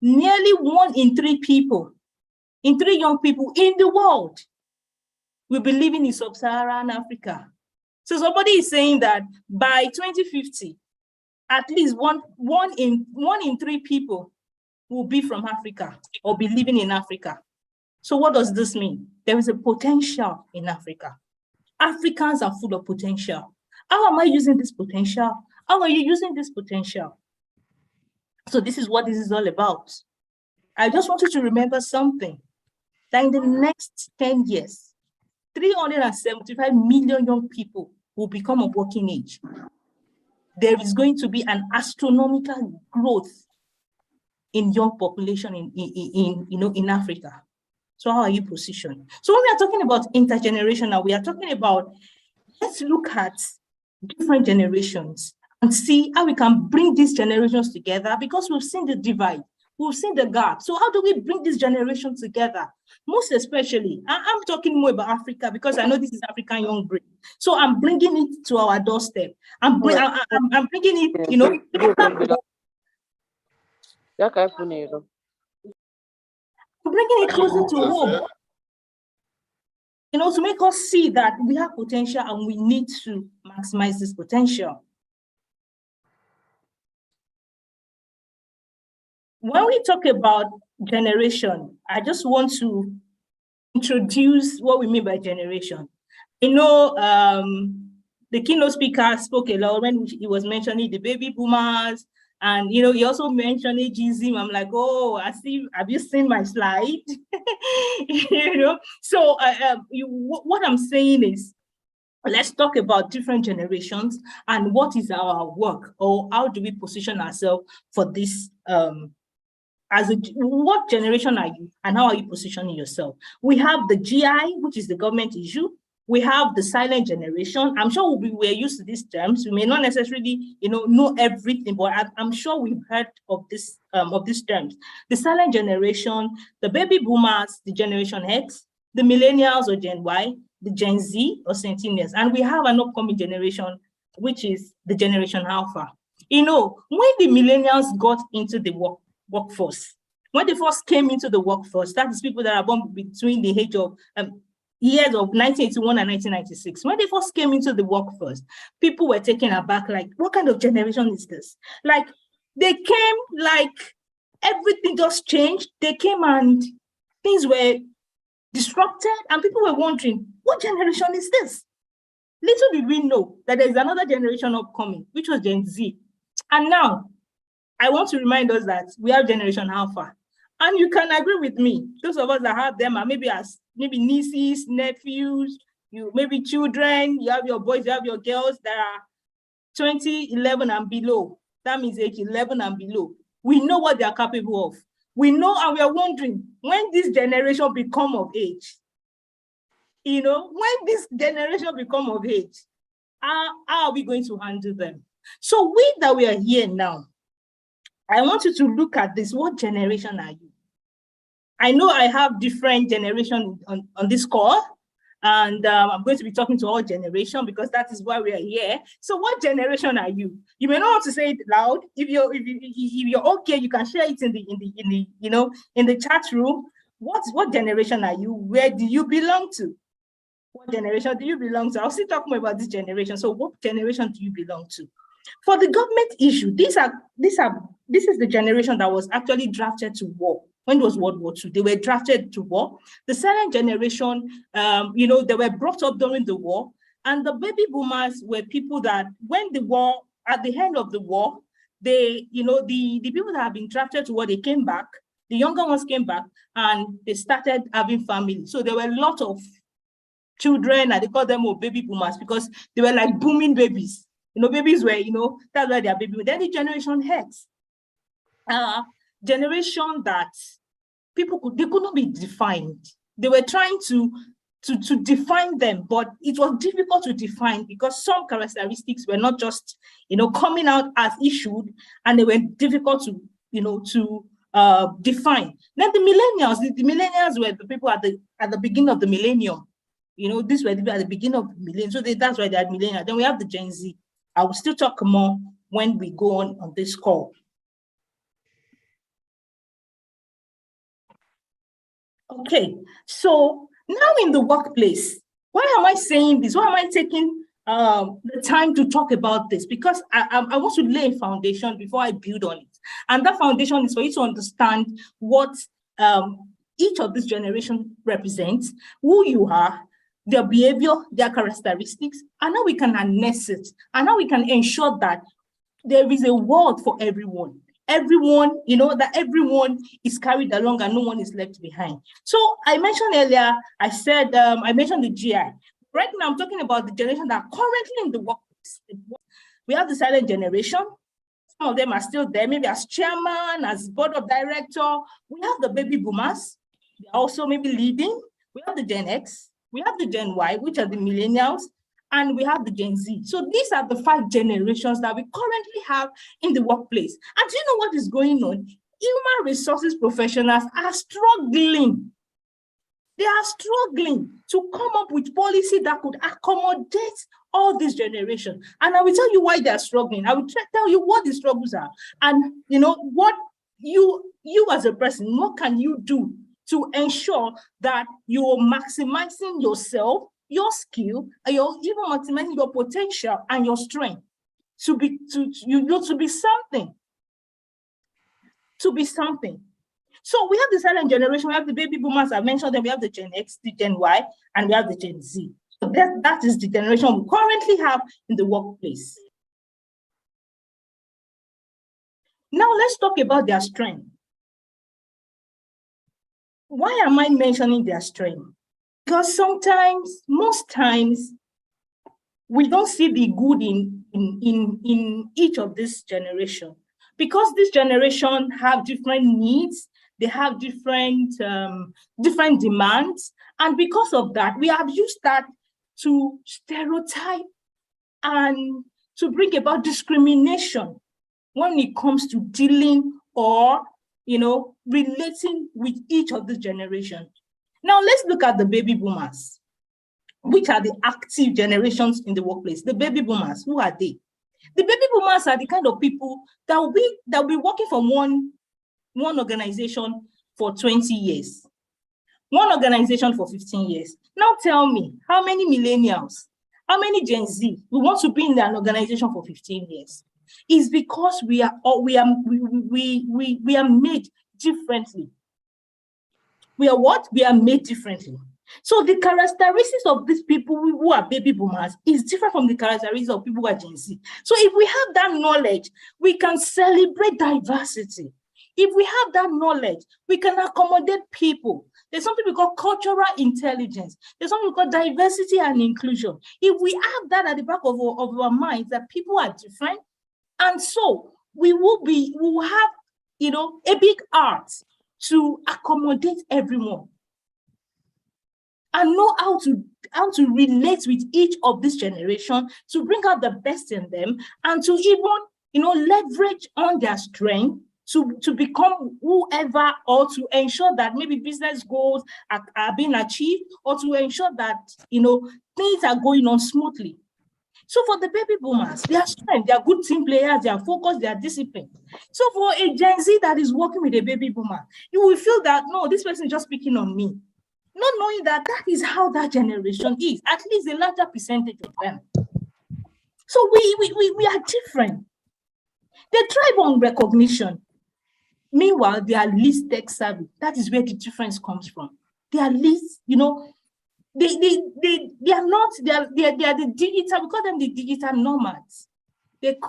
nearly 1 in 3 people, 3 young people in the world will be living in sub-Saharan Africa. So somebody is saying that by 2050, at least one in 3 people will be from Africa or be living in Africa. So what does this mean? There is a potential in Africa. Africans are full of potential. How am I using this potential? How are you using this potential? So this is what this is all about. I just want you to remember something, that in the next 10 years, 375 million young people will become of working age. There is going to be an astronomical growth in young population in Africa. So how are you positioned? So when we are talking about intergenerational, we are talking about, let's look at different generations and see how we can bring these generations together, because we've seen the divide, we've seen the gap. So how do we bring these generations together? Most especially, I'm talking more about Africa because I know this is African Young Brain. So I'm bringing it to our doorstep. I'm bringing it, bringing it closer to home, to make us see that we have potential and we need to maximize this potential. When we talk about generation, I just want to introduce what we mean by generation. The keynote speaker spoke a lot when he was mentioning the baby boomers, and he also mentioned ageism. I'm like, oh, I see. Have you seen my slide? So what I'm saying is, let's talk about different generations and what is our work, or how do we position ourselves for this. What generation are you, and how are you positioning yourself? We have the GI, which is the government issue. We have the silent generation. I'm sure we're used to these terms. We may not necessarily, know everything, but I'm sure we've heard of these terms. The silent generation, the baby boomers, the Generation X, the millennials or Gen Y, the Gen Z or centennials, and we have an upcoming generation, which is the Generation Alpha. When the millennials got into the workforce, when they first came into the workforce, that is people that are born between the age of years of 1981 and 1996. When they first came into the workforce, people were taken aback, like, what kind of generation is this? Like, they came like everything just changed. They came and things were disrupted, and people were wondering, what generation is this? Little did we know that there's another generation upcoming, which was Gen Z. And now, I want to remind us that we have Generation Alpha. And you can agree with me, those of us that have them are maybe nieces, nephews, maybe children, you have your boys, you have your girls that are 20, 11 and below. That means age 11 and below. We know what they are capable of. We know, and we are wondering, when this generation become of age, when this generation become of age, how are we going to handle them? So we are here now, I want you to look at this. What generation are you? I know I have different generations on this call, and I'm going to be talking to all generation because that is why we are here. So what generation are you? You may not want to say it loud. If you're okay, you can share it in the chat room. What generation are you? Where do you belong to? What generation do you belong to? I'll still talk more about this generation. So what generation do you belong to? For the government issue, this is the generation that was actually drafted to war. When it was World War II, they were drafted to war. The silent generation, they were brought up during the war, and the baby boomers were people that when the war, at the end of the war, the people that have been drafted to war, they came back The younger ones came back and they started having families. So there were a lot of children, and they call them baby boomers because they were like booming babies. Babies were, that's why they are baby. Then the generation X, generation that they could not be defined. They were trying to define them, but it was difficult to define because some characteristics were not just, coming out as issued, and they were difficult to, define. Then the millennials, the millennials were the people at the beginning of the millennium. These were the people at the beginning of the millennium. So that's why they are millennials. Then we have the Gen Z. I will still talk more when we go on this call. Okay, so now in the workplace, why am I saying this? Why am I taking the time to talk about this? Because I want to lay a foundation before I build on it. And that foundation is for you to understand what each of these generations represents, who you are, their behavior, their characteristics, and how we can harness it, and how we can ensure that there is a world for everyone. Everyone, that everyone is carried along and no one is left behind. So I mentioned earlier, I mentioned the GI. Right now, I'm talking about the generation that are currently in the workplace. We have the silent generation. Some of them are still there, maybe as chairman, as board of director. We have the baby boomers. They're also maybe leading. We have the Gen X. We have the Gen Y, which are the millennials. And we have the Gen Z. So these are the 5 generations that we currently have in the workplace. And do you know what is going on? Human resources professionals are struggling. They are struggling to come up with policy that could accommodate all these generations. And I will tell you why they are struggling. I will tell you what the struggles are. And what you as a person, what can you do to ensure that you're maximizing yourself, your skill, and you're even maximizing your potential and your strength to be something. To be something. So we have the silent generation, we have the baby boomers, I mentioned them, we have the Gen X, the Gen Y, and we have the Gen Z. So that is the generation we currently have in the workplace. Now let's talk about their strength. Why am I mentioning their strength? Because sometimes, most times, we don't see the good in each of this generation. Because this generation have different needs, they have different demands, and because of that, we have used that to stereotype and to bring about discrimination when it comes to dealing or relating with each of this generation. Now let's look at the baby boomers, which are the active generations in the workplace. The baby boomers, who are they? The baby boomers are the kind of people that will be working for one organization for 20 years, one organization for 15 years. Now tell me, how many millennials, how many Gen Z we want to be in an organization for 15 years? It's because we are made differently. We are what? We are made differently. So the characteristics of these people who are baby boomers is different from the characteristics of people who are Gen Z. So if we have that knowledge, we can celebrate diversity. If we have that knowledge, we can accommodate people. There's something we call cultural intelligence. There's something we call diversity and inclusion. If we have that at the back of our minds, that people are different, and so we will have, a big art to accommodate everyone and know how to relate with each of this generation, to bring out the best in them, and to even leverage on their strength to become whoever, or to ensure that maybe business goals are being achieved, or to ensure that things are going on smoothly. So for the baby boomers, they are strength, they are good team players, they are focused, they are disciplined. So for a Gen Z that is working with a baby boomer, you will feel that, no, this person is just picking on me. Not knowing that is how that generation is, at least a larger percentage of them. So we are different. They thrive on recognition. Meanwhile, they are least tech savvy. That is where the difference comes from. They are least, they are not, they are the digital, we call them the digital nomads. They've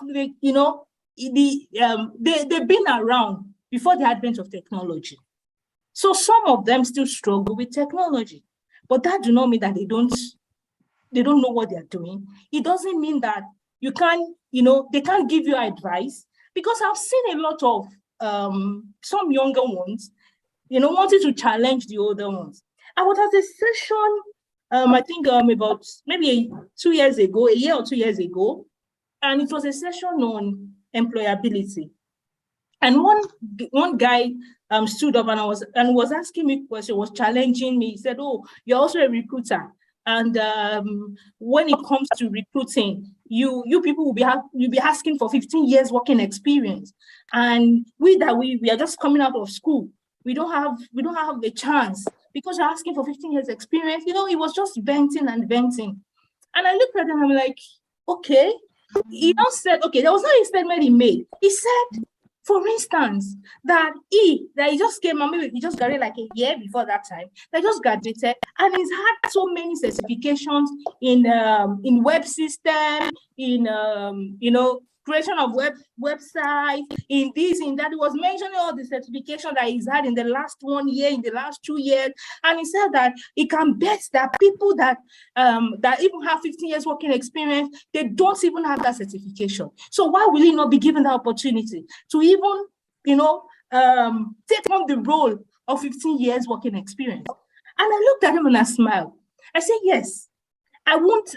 been around before the advent of technology. So some of them still struggle with technology, but that do not mean that they don't know what they're doing. It doesn't mean that you can't, they can't give you advice, because I've seen a lot of some younger ones, wanting to challenge the older ones. I was at a session, I think about maybe 2 years ago, a year or 2 years ago, and it was a session on employability. And one guy stood up and was asking me questions, was challenging me. He said, "Oh, you're also a recruiter, and when it comes to recruiting, you people will be asking for 15 years working experience, and we are just coming out of school. We don't have a chance because you're asking for 15 years experience." He was just venting and venting, and I looked at him. I'm like, okay. He now said, okay, there was not a statement he made. He said, for instance, that he just came and maybe he just graduated like a year before that time. They just graduated and he's had so many certifications in web system, in creation of websites, in this, in that. He was mentioning all the certification that he's had in the last 1 year, in the last 2 years, and he said that he can bet that people that even have 15 years working experience, they don't even have that certification. So why will he not be given the opportunity to even, take on the role of 15 years working experience? And I looked at him and I smiled. I said, yes, I won't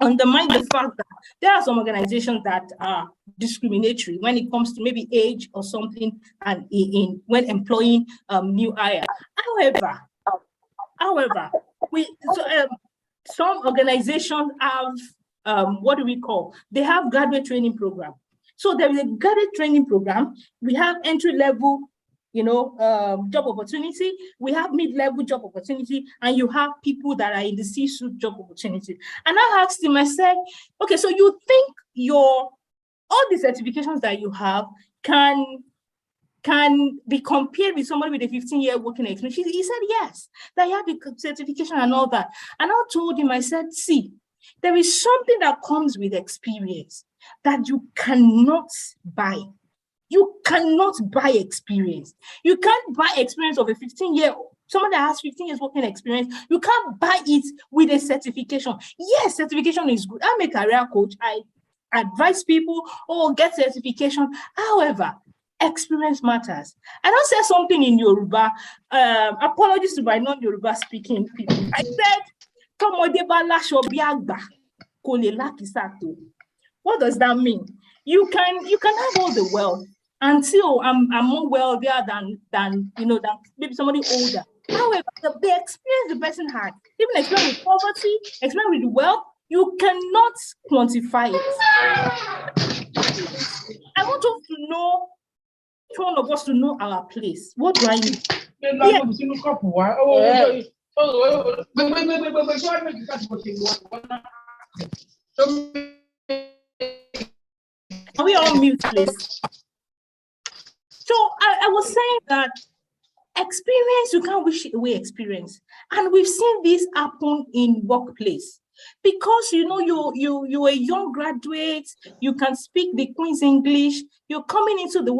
undermine the fact that there are some organizations that are discriminatory when it comes to maybe age or something, and when employing new hire. However, some organizations have what do we call? They have graduate training program. So there is a graduate training program. We have entry level, job opportunity. We have mid-level job opportunity, and you have people that are in the C-suite job opportunity. And I asked him, I said, okay, so you think all the certifications that you have can be compared with somebody with a 15-year working experience? He said, yes, that you have the certification and all that. And I told him, I said, see, there is something that comes with experience that you cannot buy. You cannot buy experience. You can't buy experience of a 15-year, someone that has 15 years working experience. You can't buy it with a certification. Yes, certification is good. I'm a career coach. I advise people, get certification. However, experience matters. And I said something in Yoruba. Apologies to my non-Yoruba speaking people. I said, what does that mean? You can have all the wealth until I'm more wealthier than maybe somebody older. However, the experience the person had, even experience with poverty, experience with wealth, you cannot quantify it. I want us to know, one of us to know our place. What do I mean? Are we all mute, please? So I was saying that experience, you can't wish away experience. And we've seen this happen in workplace. Because you're a young graduate, you can speak the Queen's English, you're coming into the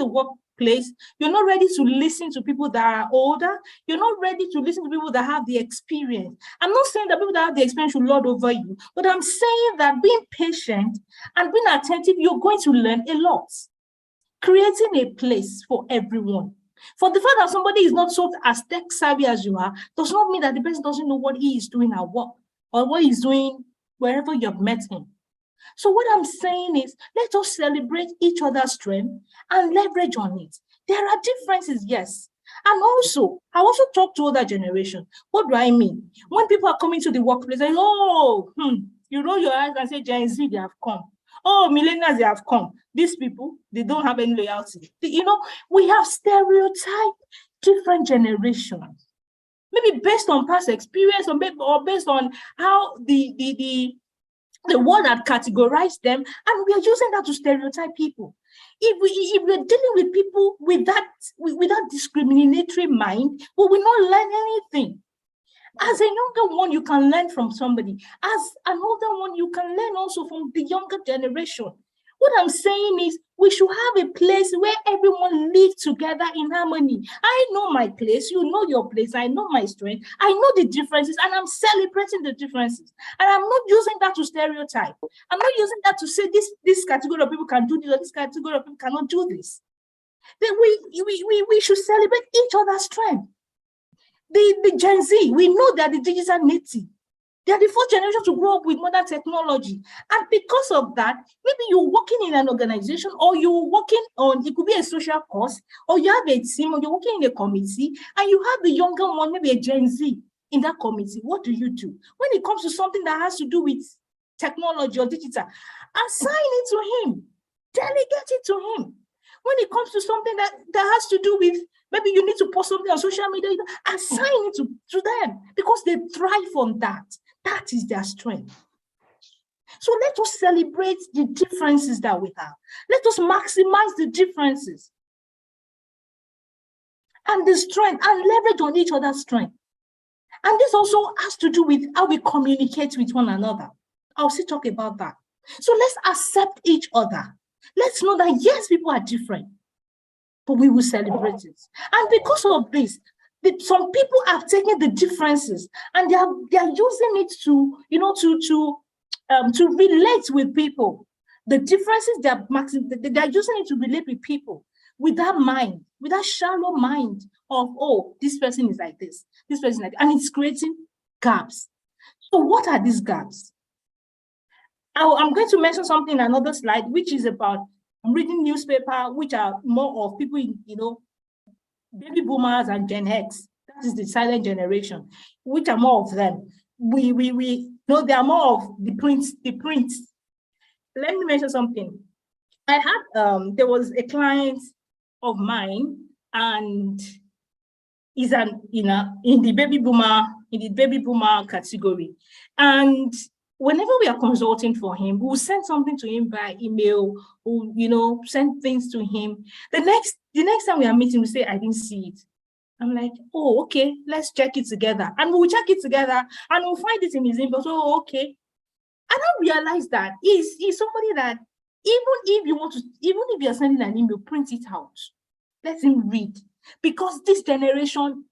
workplace, you're not ready to listen to people that are older, you're not ready to listen to people that have the experience. I'm not saying that people that have the experience should lord over you, but I'm saying that being patient and being attentive, you're going to learn a lot. Creating a place for everyone. For the fact that somebody is not so as tech savvy as you are, does not mean that the person doesn't know what he is doing at work or what he's doing wherever you've met him. So what I'm saying is, let us celebrate each other's strength and leverage on it. There are differences, yes. And also, I also talk to other generations. What do I mean? When people are coming to the workplace, they you roll your eyes and say, Gen Z, they have come. Oh, millennials, they have come. These people, they don't have any loyalty. We have stereotyped different generations. Maybe based on past experience or based on how the world had categorized them, and we are using that to stereotype people. If we're dealing with people with that discriminatory mind, we will not learn anything. As a younger one, you can learn from somebody. As an older one, you can learn also from the younger generation. What I'm saying is we should have a place where everyone lives together in harmony. I know my place, you know your place, I know my strength, I know the differences, and I'm celebrating the differences. And I'm not using that to stereotype. I'm not using that to say this category of people can do this or this category of people cannot do this. Then we should celebrate each other's strength. The Gen Z, we know that the digital native. They are the first generation to grow up with modern technology. And because of that, maybe you're working in an organization or you're working on, it could be a social cause, or you have a team, or you're working in a committee, and you have the younger one, maybe a Gen Z in that committee. What do you do? When it comes to something that has to do with technology or digital, assign it to him, delegate it to him. When it comes to something that has to do with, maybe you need to post something on social media, assign it to them, because they thrive on that. That is their strength. So let us celebrate the differences that we have. Let us maximize the differences and the strength, and leverage on each other's strength. And this also has to do with how we communicate with one another. I'll still talk about that. So let's accept each other. Let's know that yes, people are different, but we will celebrate it. And because of this, some people have taken the differences and they are using it to, to relate with people. The differences they are using it to relate with people with that mind, with that shallow mind of, oh, this person is like this person is like that, and it's creating gaps. So what are these gaps? I'm going to mention something in another slide, which is about reading newspaper, which are more of people in, baby boomers and Gen X. That is the silent generation, which are more of them. We know they are more of the prints. Let me mention something. I had there was a client of mine, and is in the baby boomer category. And whenever we are consulting for him, we'll send something to him by email, or send things to him. The next time we are meeting, we say, I didn't see it. I'm like, oh, okay, let's check it together. And we'll check it together and we'll find it in his inbox. Oh, okay. And I realized that he's somebody that even if you're sending an email, print it out. Let him read. Because this generation,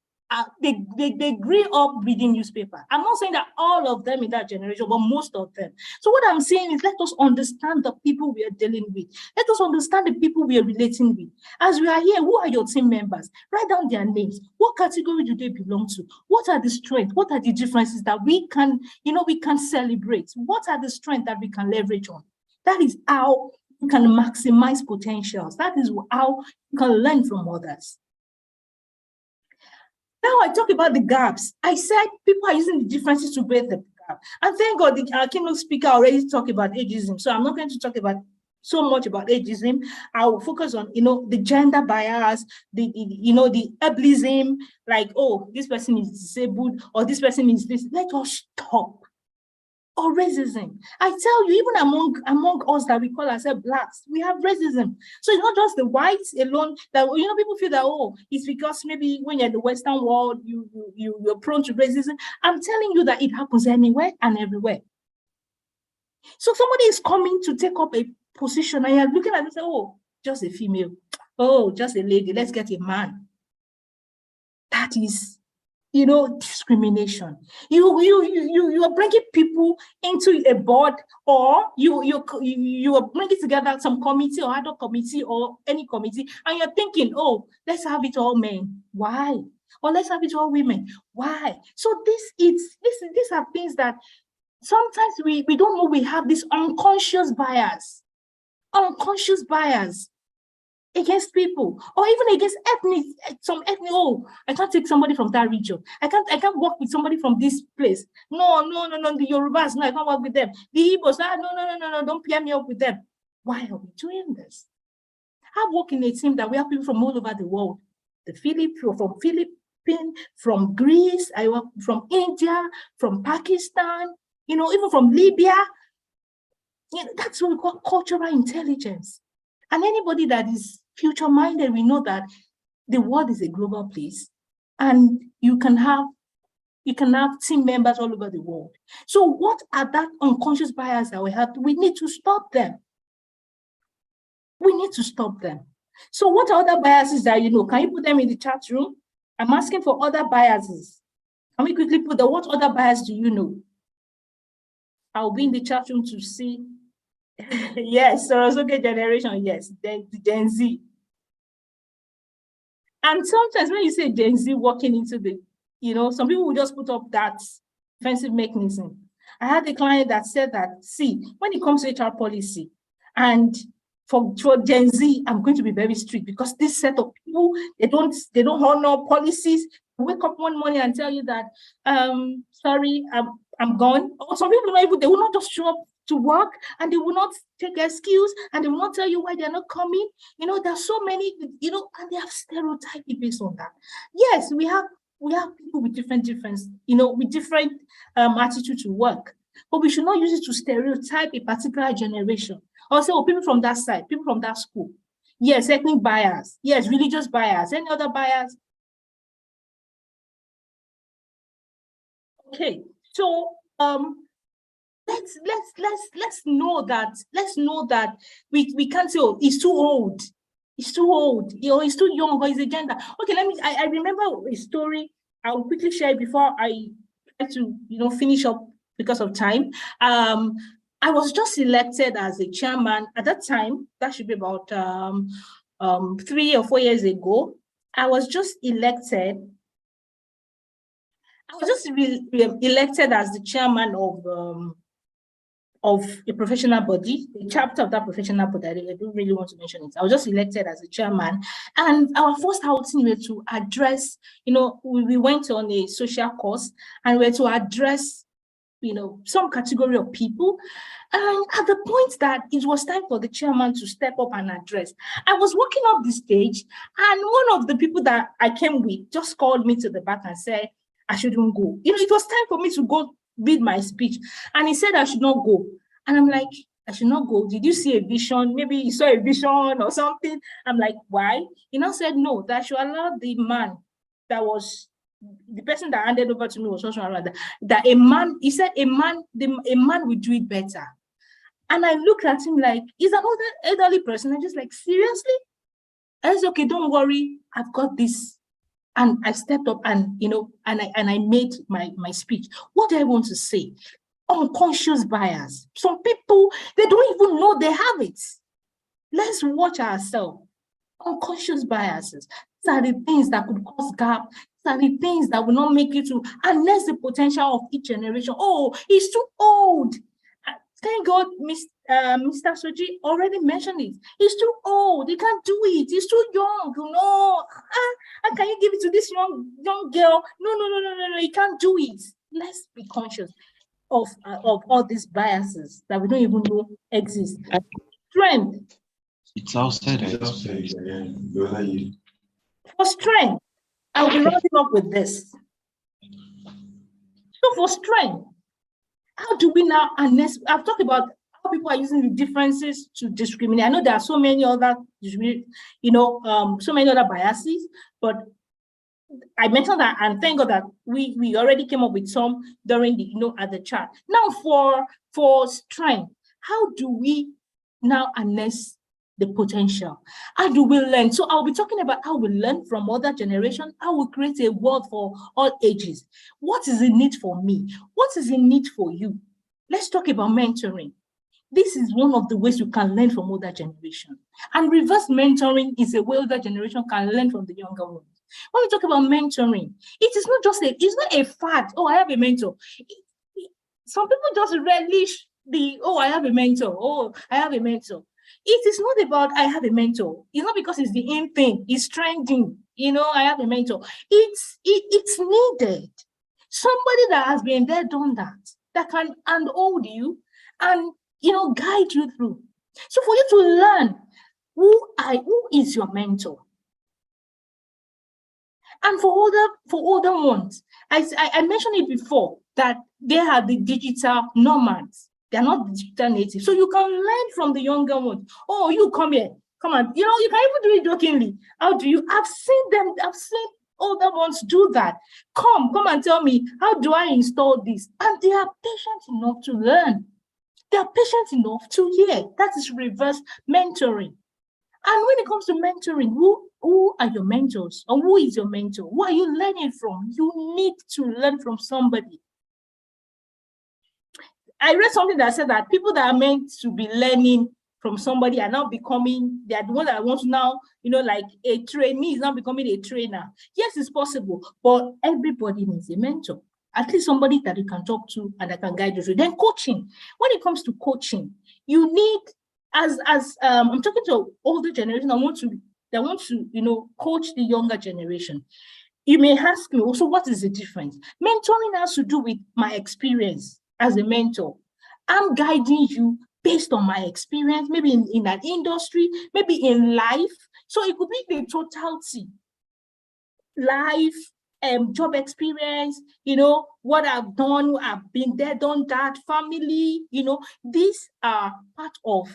they grew up reading newspaper. I'm not saying that all of them in that generation, but most of them. So what I'm saying is, let us understand the people we are dealing with. Let us understand the people we are relating with. As we are here, who are your team members? Write down their names. What category do they belong to? What are the strengths? What are the differences that we can celebrate? What are the strengths that we can leverage on? That is how you can maximize potentials. That is how you can learn from others. Now I talk about the gaps. I said people are using the differences to break the gap. And thank God our keynote speaker already talked about ageism. So I'm not going to talk about so much about ageism. I will focus on, the gender bias, the ableism, like, oh, this person is disabled, or this person is this. Let us stop. Or racism. I tell you, even among us that we call ourselves Blacks, we have racism. So it's not just the whites alone that, people feel that, oh, it's because maybe when you're in the Western world, you're prone to racism. I'm telling you that it happens anywhere and everywhere. So somebody is coming to take up a position and you're looking at it and say, oh, just a female. Oh, just a lady. Let's get a man. That is discrimination. You are bringing people into a board, or you are bringing together some committee or other committee or any committee, and you're thinking, oh, let's have it all men. Why? Or let's have it all women. Why? So these are things that sometimes we don't know we have this unconscious bias against people, or even against some ethnic. Oh, I can't take somebody from that region. I can't work with somebody from this place. No, the Yorubas, no, I can't work with them. The Igbos, no, don't pair me up with them. Why are we doing this? I work in a team that we have people from all over the world. From Philippines, from Greece, I work from India, from Pakistan, even from Libya. That's what we call cultural intelligence. And anybody that is future-minded, we know that the world is a global place, and you can have team members all over the world. So what are that unconscious bias that we have? We need to stop them. We need to stop them. So what are other biases that you know? Can you put them in the chat room? I'm asking for other biases. Can we quickly put what other bias do you know? I'll be in the chat room to see. Yes, Sorosoke generation, yes, the Gen Z. And sometimes when you say Gen Z walking into the, some people will just put up that defensive mechanism. I had a client that said that, see, when it comes to HR policy, and for Gen Z, I'm going to be very strict because this set of people, they don't honor policies. They wake up one morning and tell you that, sorry, I'm gone. Or some people they will not just show up to work, and they will not take excuse, and they will not tell you why they're not coming. There's so many, and they have stereotypes based on that. Yes, we have people with different, with different attitude to work, but we should not use it to stereotype a particular generation. Also, people from that side, people from that school. Yes, ethnic bias. Yes, religious bias. Any other bias? Okay, so let's know that we can't say, oh, he's too old, he's too old, he's too young, or he's a gender. Okay, I remember a story. I will quickly share it before I try to finish up because of time. I was just elected as a chairman at that time. That should be about 3 or 4 years ago. I was just elected. I was just elected as the chairman of a professional body, a chapter of that professional body. I don't really want to mention it. I was just elected as a chairman, and our first outing were to address. We went on a social course, and we were to address some category of people. And at the point that it was time for the chairman to step up and address, I was walking up the stage, and one of the people that I came with just called me to the back and said I shouldn't go. It was time for me to go read my speech, and he said I should not go. And I'm like, I should not go. Did you see a vision? Maybe you saw a vision or something. I'm like, why? He now said no, that I should allow the man that was the person that handed over to me was also around that a man, he said a man will do it better. And I looked at him like, he's an elderly person. I'm just like, seriously? I said, okay, don't worry, I've got this. And I stepped up and I made my speech. What do I want to say? Unconscious bias. Some people, they don't even know they have it. Let's watch ourselves. Unconscious biases. These are the things that could cause gap. Are the things that will not make you to harness the potential of each generation. Oh, he's too old. Thank God, Mr. Soji already mentioned it. He's too old. He can't do it. He's too young. How can you give it to this young girl? No. He can't do it. Let's be conscious of all these biases that we don't even know exist. Strength. It's outside. For strength. I'll be rounding up with this. So for strength, how do we now harness? I've talked about how people are using the differences to discriminate. I know there are so many other, so many other biases, but I mentioned that, and thank God that we already came up with some during the, at the chat. Now for strength, how do we now harness the potential? How do we learn? So I'll be talking about how we learn from other generations, how we create a world for all ages. What is in it for me? What is in it for you? Let's talk about mentoring. This is one of the ways you can learn from older generation. And reverse mentoring is a way older generation can learn from the younger ones. When we talk about mentoring, it is not just it's not a fad. Oh, I have a mentor. Some people just relish the, oh, I have a mentor. Oh, I have a mentor. It is not about I have a mentor. It's not because it's the in thing. It's trending. I have a mentor. It's needed. Somebody that has been there, done that can handhold you and guide you through. So for you to learn who is your mentor. And for older ones, I mentioned it before that they are the digital nomads. They're not digital natives. So you can learn from the younger ones. Oh, you come here. Come on. You can even do it jokingly. How do you? I've seen older ones do that. Come and tell me, how do I install this? And they are patient enough to learn. They are patient enough to hear. That is reverse mentoring. And when it comes to mentoring, who are your mentors, or who is your mentor? Who are you learning from? You need to learn from somebody. I read something that said that people that are meant to be learning from somebody are now becoming, they are the ones that want to now, like a trainee is now becoming a trainer. Yes, it's possible, but everybody needs a mentor. At least somebody that you can talk to and that can guide you through. Then coaching. When it comes to coaching, you need, as I'm talking to older generation, they want to coach the younger generation. You may ask me also, what is the difference? Mentoring has to do with my experience as a mentor. I'm guiding you based on my experience, maybe in an industry, maybe in life. So it could be the totality, life, job experience, what I've done, I've been there, done that, family, these are part of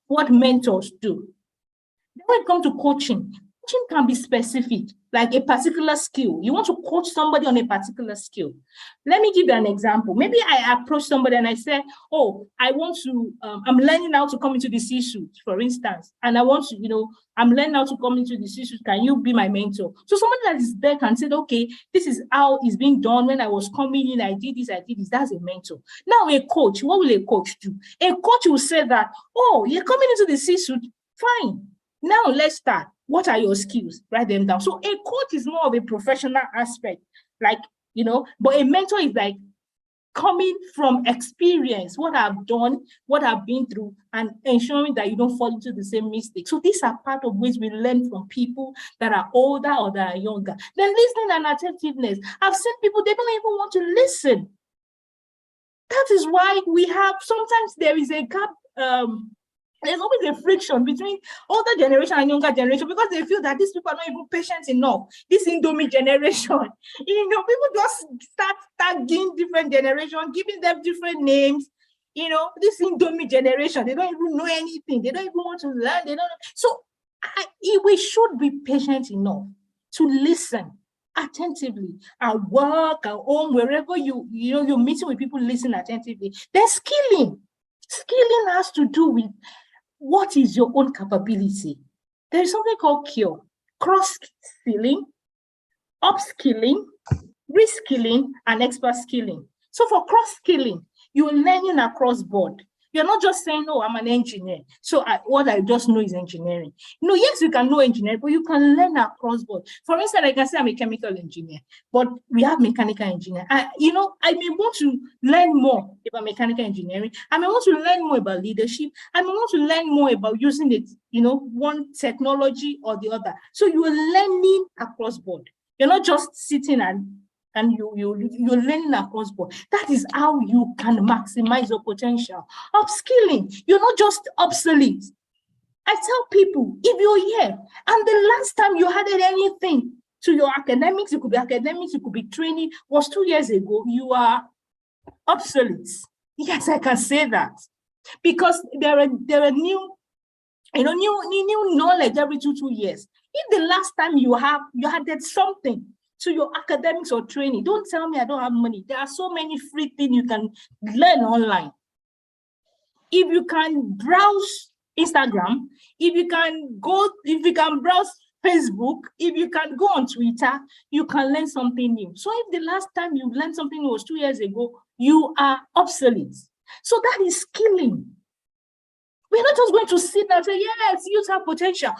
what mentors do. Then when it comes to coaching, coaching can be specific, like a particular skill. You want to coach somebody on a particular skill. Let me give you an example. Maybe I approach somebody and I say, oh, I want to, I'm learning how to come into the C-suite, for instance, and I want to, I'm learning how to come into the C-suite. Can you be my mentor? So somebody that is there can say, okay, this is how it's being done. When I was coming in, I did this. That's a mentor. Now a coach, what will a coach do? A coach will say that, oh, you're coming into the C-suite, fine. Now let's start. What are your skills? Write them down. So a coach is more of a professional aspect, like, but a mentor is like coming from experience, what I've done, what I've been through, and ensuring that you don't fall into the same mistake. So these are part of ways we learn from people that are older or that are younger. Then listening and attentiveness. I've seen people, they don't even want to listen. That is why we have, sometimes there is a gap, there's always a friction between older generation and younger generation because they feel that these people are not even patient enough. This Indomie generation, people just start tagging different generations, giving them different names. This Indomie generation, they don't even know anything. They don't even want to learn. They don't. So we should be patient enough to listen attentively at work, at home, wherever you're meeting with people, listen attentively. Then skilling. Skilling has to do with what is your own capability. There is something called CURE, cross-skilling, upskilling, reskilling, and expert skilling. So for cross-skilling, you're learning across board. You're not just saying, oh, I'm an engineer, so what I just know is engineering. Yes, you can know engineering, but you can learn across board. For instance, I can say I'm a chemical engineer, but we have mechanical engineer. I may want to learn more about mechanical engineering. I may want to learn more about leadership. I may want to learn more about using it, one technology or the other. So you are learning across board. You're not just sitting and you're learning across board. That is how you can maximize your potential. Upskilling, you're not just obsolete. I tell people, if you're here and the last time you added anything to your academics, it could be training, was 2 years ago, you are obsolete. Yes, I can say that. Because there are new knowledge every 2 years. If the last time you added something to your academics or training, don't tell me I don't have money. There are so many free things you can learn online. If you can browse Instagram, if you can browse Facebook, if you can go on Twitter, you can learn something new. So if the last time you learned something was 2 years ago, you are obsolete. So that is skilling. We're not just going to sit and say, yes, youth have potential.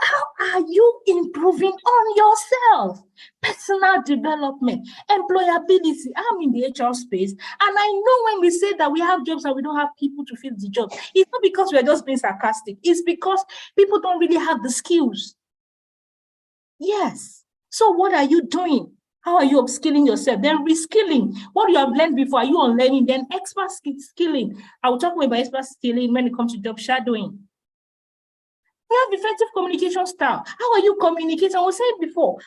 How are you improving on yourself? Personal development, employability. I'm in the HR space, and I know when we say that we have jobs and we don't have people to fill the job, it's not because we're just being sarcastic. It's because people don't really have the skills. Yes. So what are you doing? How are you upskilling yourself? Then reskilling. What you have learned before, are you unlearning? Then expert skilling. I will talk about expert skilling when it comes to job shadowing. You have effective communication style. How are you communicating? I was saying before,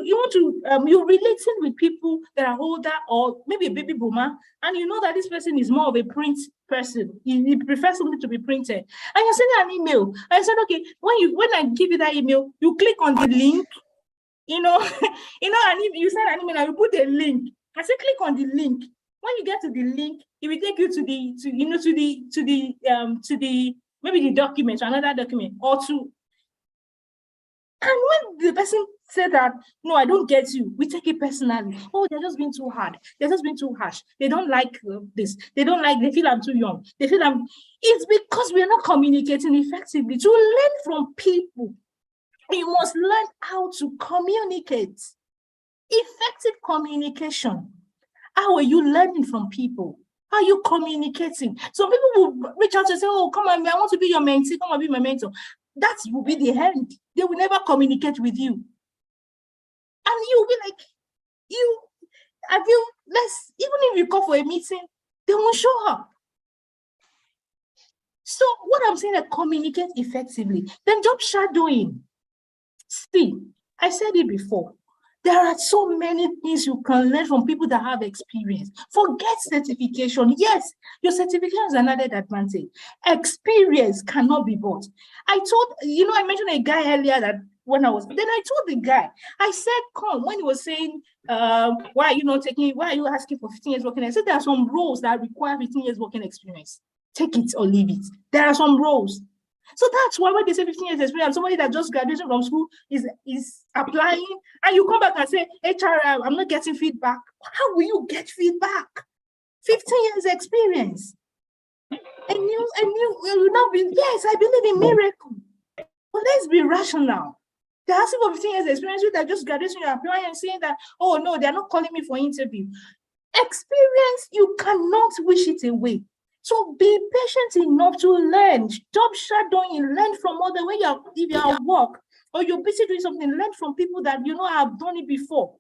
you're relating with people that are older or maybe a baby boomer, and you know that this person is more of a print person. He prefers something to be printed. And you're sending an email. I said, okay, when I give you that email, you click on the link. And if you send an email and you put a link, I say click on the link. When you get to the link, it will take you to the maybe the document or another document or two. And when the person said that, no, I don't get you, we take it personally. Oh, they're just being too hard. They're just being too harsh. They don't like this. They feel I'm too young. It's because we're not communicating effectively. To learn from people, you must learn how to communicate. Effective communication. How are you learning from people? How are you communicating? Some people will reach out and say, oh, come on, I want to be your mentee. Come on, be my mentor. That will be the end. They will never communicate with you. And you'll be like, even if you call for a meeting, they won't show up. So what I'm saying is communicate effectively. Then job shadowing. See, I said it before. There are so many things you can learn from people that have experience. Forget certification. Yes, your certification is another advantage. Experience cannot be bought. I mentioned a guy earlier that then I told the guy, I said, come, when he was saying, why are you asking for 15 years working? I said, there are some roles that require 15 years working experience. Take it or leave it. There are some roles. So that's why when they say 15 years experience, somebody that just graduated from school is applying, and you come back and say, HR, I'm not getting feedback. How will you get feedback? 15 years experience. And you now be, yes, I believe in miracle. But let's be rational. They're asking for 15 years experience, you that just graduated, you're applying and saying that, oh no, they're not calling me for interview. Experience, you cannot wish it away. So be patient enough to learn. Stop shadowing, learn from other if you're at work or you're busy doing something, learn from people that have done it before.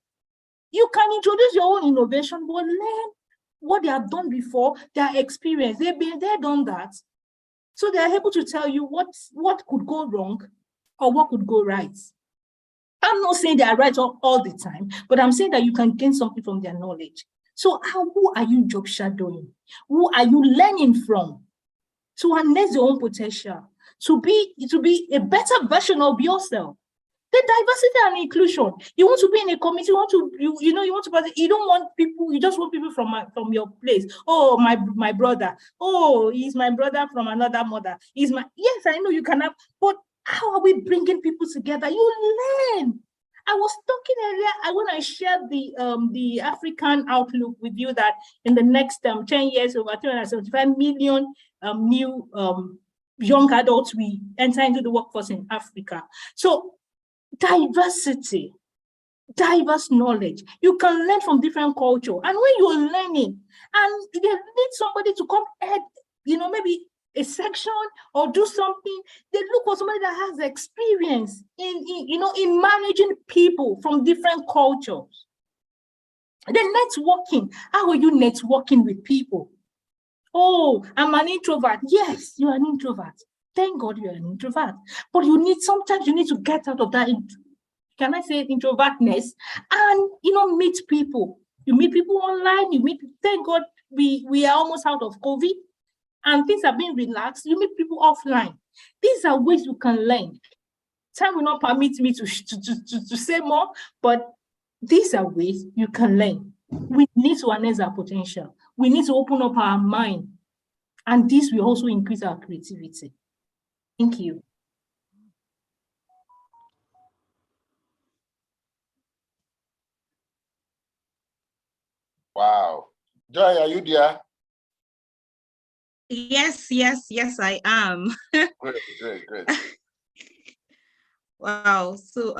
You can introduce your own innovation, but learn what they have done before, their experience. They've done that. So they're able to tell you what could go wrong or what could go right. I'm not saying they are right all the time, but I'm saying that you can gain something from their knowledge. So who are you job shadowing? Who are you learning from to harness your own potential, to be a better version of yourself? The diversity and inclusion. You want to be in a committee, you don't want people, you just want people from your place. Oh, my brother. Oh, he's my brother from another mother. Yes, I know you can have, but how are we bringing people together? You learn. I was talking earlier when I shared the African outlook with you that in the next 10 years, over 275 million new young adults will enter into the workforce in Africa. So diversity, diverse knowledge. You can learn from different culture. And when you're learning, and they need somebody to come add, maybe a section or do something, they look for somebody that has experience in managing people from different cultures. Then networking. How are you networking with people? Oh, I'm an introvert. Yes, you're an introvert. Thank God you're an introvert. But sometimes you need to get out of that, can I say, introvertness, and meet people. You meet people online, thank God we are almost out of COVID and things are being relaxed. You meet people offline. These are ways you can learn. Time will not permit me to say more, but these are ways you can learn. We need to harness our potential. We need to open up our mind. And this will also increase our creativity. Thank you. Wow. Joy, are you there? Yes, I am. Great. Wow. So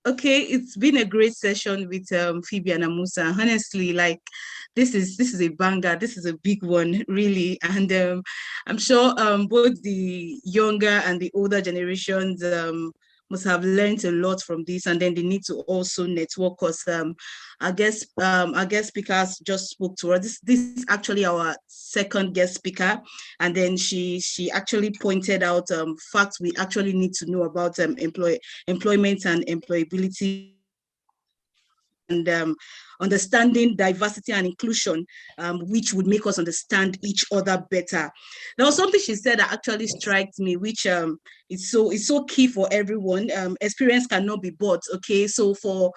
okay, it's been a great session with Phoebe and Amusa. Honestly, this is a banger. This is a big one, really. And I'm sure both the younger and the older generations must have learned a lot from this, and then they need to also network, because our guest speakers just spoke to us. This is actually our second guest speaker, and then she actually pointed out facts we actually need to know about employment and employability. And understanding diversity and inclusion, which would make us understand each other better. There was something she said that actually strikes me, which it's so key for everyone. Experience cannot be bought. Okay, so for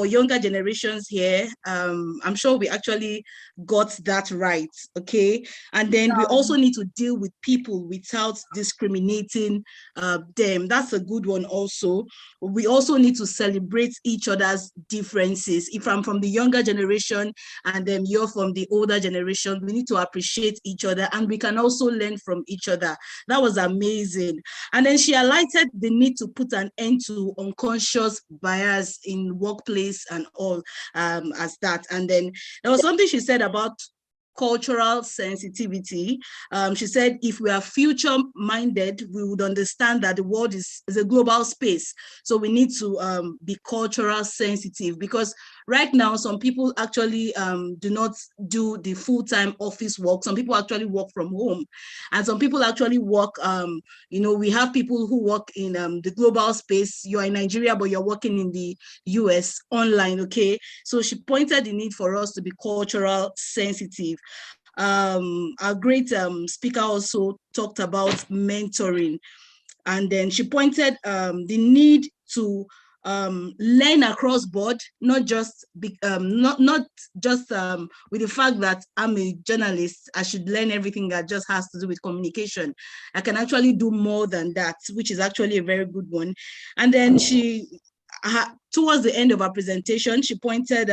younger generations here, I'm sure we actually got that right. Okay, and then we also need to deal with people without discriminating them. That's a good one. Also, we also need to celebrate each other's differences. If I'm from the younger generation and then you're from the older generation, we need to appreciate each other, and we can also learn from each other. That was amazing. And then she highlighted the need to put an end to unconscious bias in workplace and all as that. And then there was something she said about cultural sensitivity. She said, if we are future-minded, we would understand that the world is a global space. So we need to be cultural sensitive, because right now, some people actually do not do the full-time office work. Some people actually work from home. And some people actually work, we have people who work in the global space. You're in Nigeria, but you're working in the US online, okay? So she pointed the need for us to be cultural sensitive. Our great speaker also talked about mentoring. And then she pointed the need to learn across board, not just with the fact that I'm a journalist, I should learn everything that just has to do with communication. I can actually do more than that, which is actually a very good one. And then towards the end of our presentation, she pointed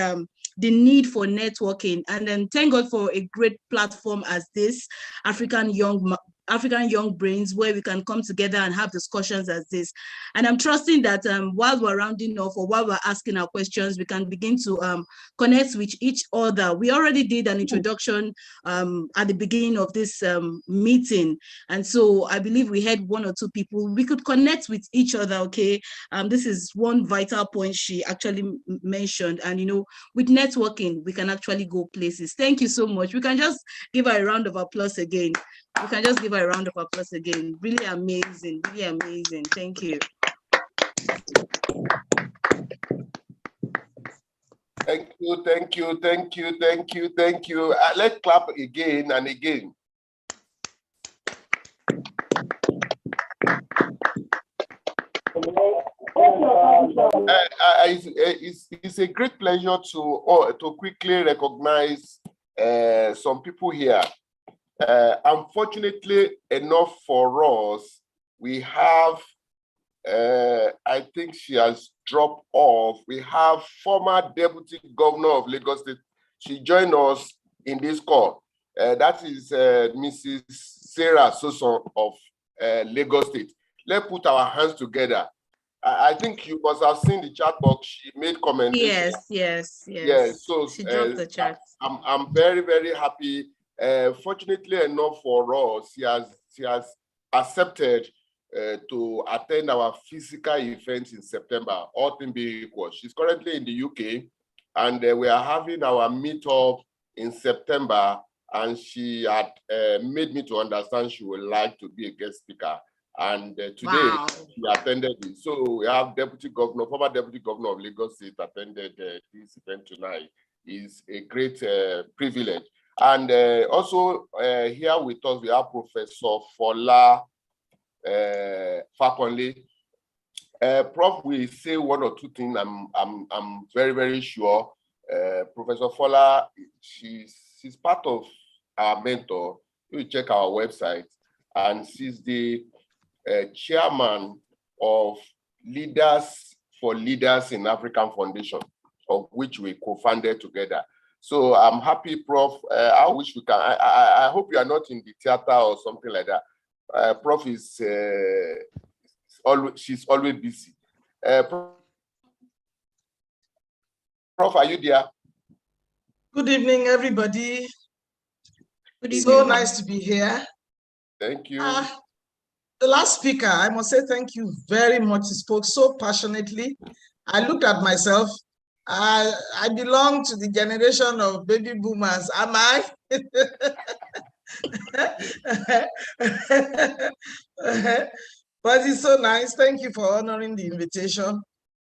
the need for networking, and then thank God for a great platform as this, African Young Brains, where we can come together and have discussions as this. And I'm trusting that while we're rounding off or while we're asking our questions, we can begin to connect with each other. We already did an introduction at the beginning of this meeting. And so I believe we had one or two people. We could connect with each other, okay? This is one vital point she actually mentioned. And, with networking, we can actually go places. Thank you so much. We can just give her a round of applause again. We can just give her a round of applause again. Really amazing, really amazing. Thank you. Thank you, thank you, thank you, thank you, thank you. Let's clap again and again. It's a great pleasure to quickly recognize some people here. Unfortunately enough for us, we have, I think she has dropped off. We have former Deputy Governor of Lagos State. She joined us in this call. That is Mrs. Sarah Soson of Lagos State. Let's put our hands together. I think you must have seen the chat box. She made comments. Yes. So she dropped the chat. I'm very, very happy. Fortunately enough for us, she has accepted to attend our physical event in September, all things being equal. She's currently in the UK, and we are having our meetup in September, and she had made me to understand she would like to be a guest speaker. And today she attended it. So we have former Deputy Governor of Lagos State attended this event tonight. It's a great privilege. And also here with us, we have Professor Fola Fakonle. Prof will say one or two things. I'm very, very sure. Professor Fola, she's part of our mentor. You check our website, and she's the chairman of Leaders for Leaders in African Foundation, of which we co-founded together. So I'm happy, Prof. I wish we can. I hope you are not in the theater or something like that. Prof is she's always busy. Prof, are you there? Good evening, everybody. Good evening. So nice to be here. Thank you. The last speaker, I must say thank you very much. He spoke so passionately. I looked at myself. I belong to the generation of baby boomers. Am I? But it's so nice. Thank you for honoring the invitation.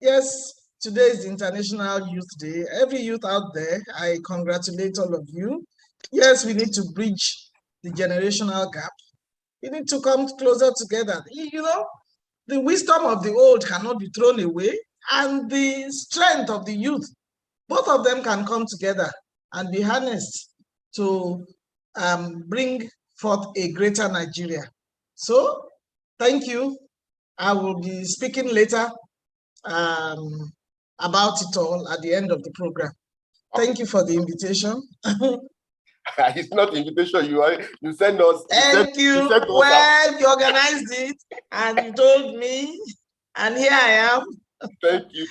Yes, Today is International Youth Day. Every youth out there, I congratulate all of you. Yes, we need to bridge the generational gap. We need to come closer together. You know, the wisdom of the old cannot be thrown away, and the strength of the youth, both of them can come together and be harnessed to bring forth a greater Nigeria. So, thank you. I will be speaking later about it all at the end of the program. Thank you for the invitation. It's not invitation. You send us. Thank you. Well, you organized it and you told me, and here I am. Thank you.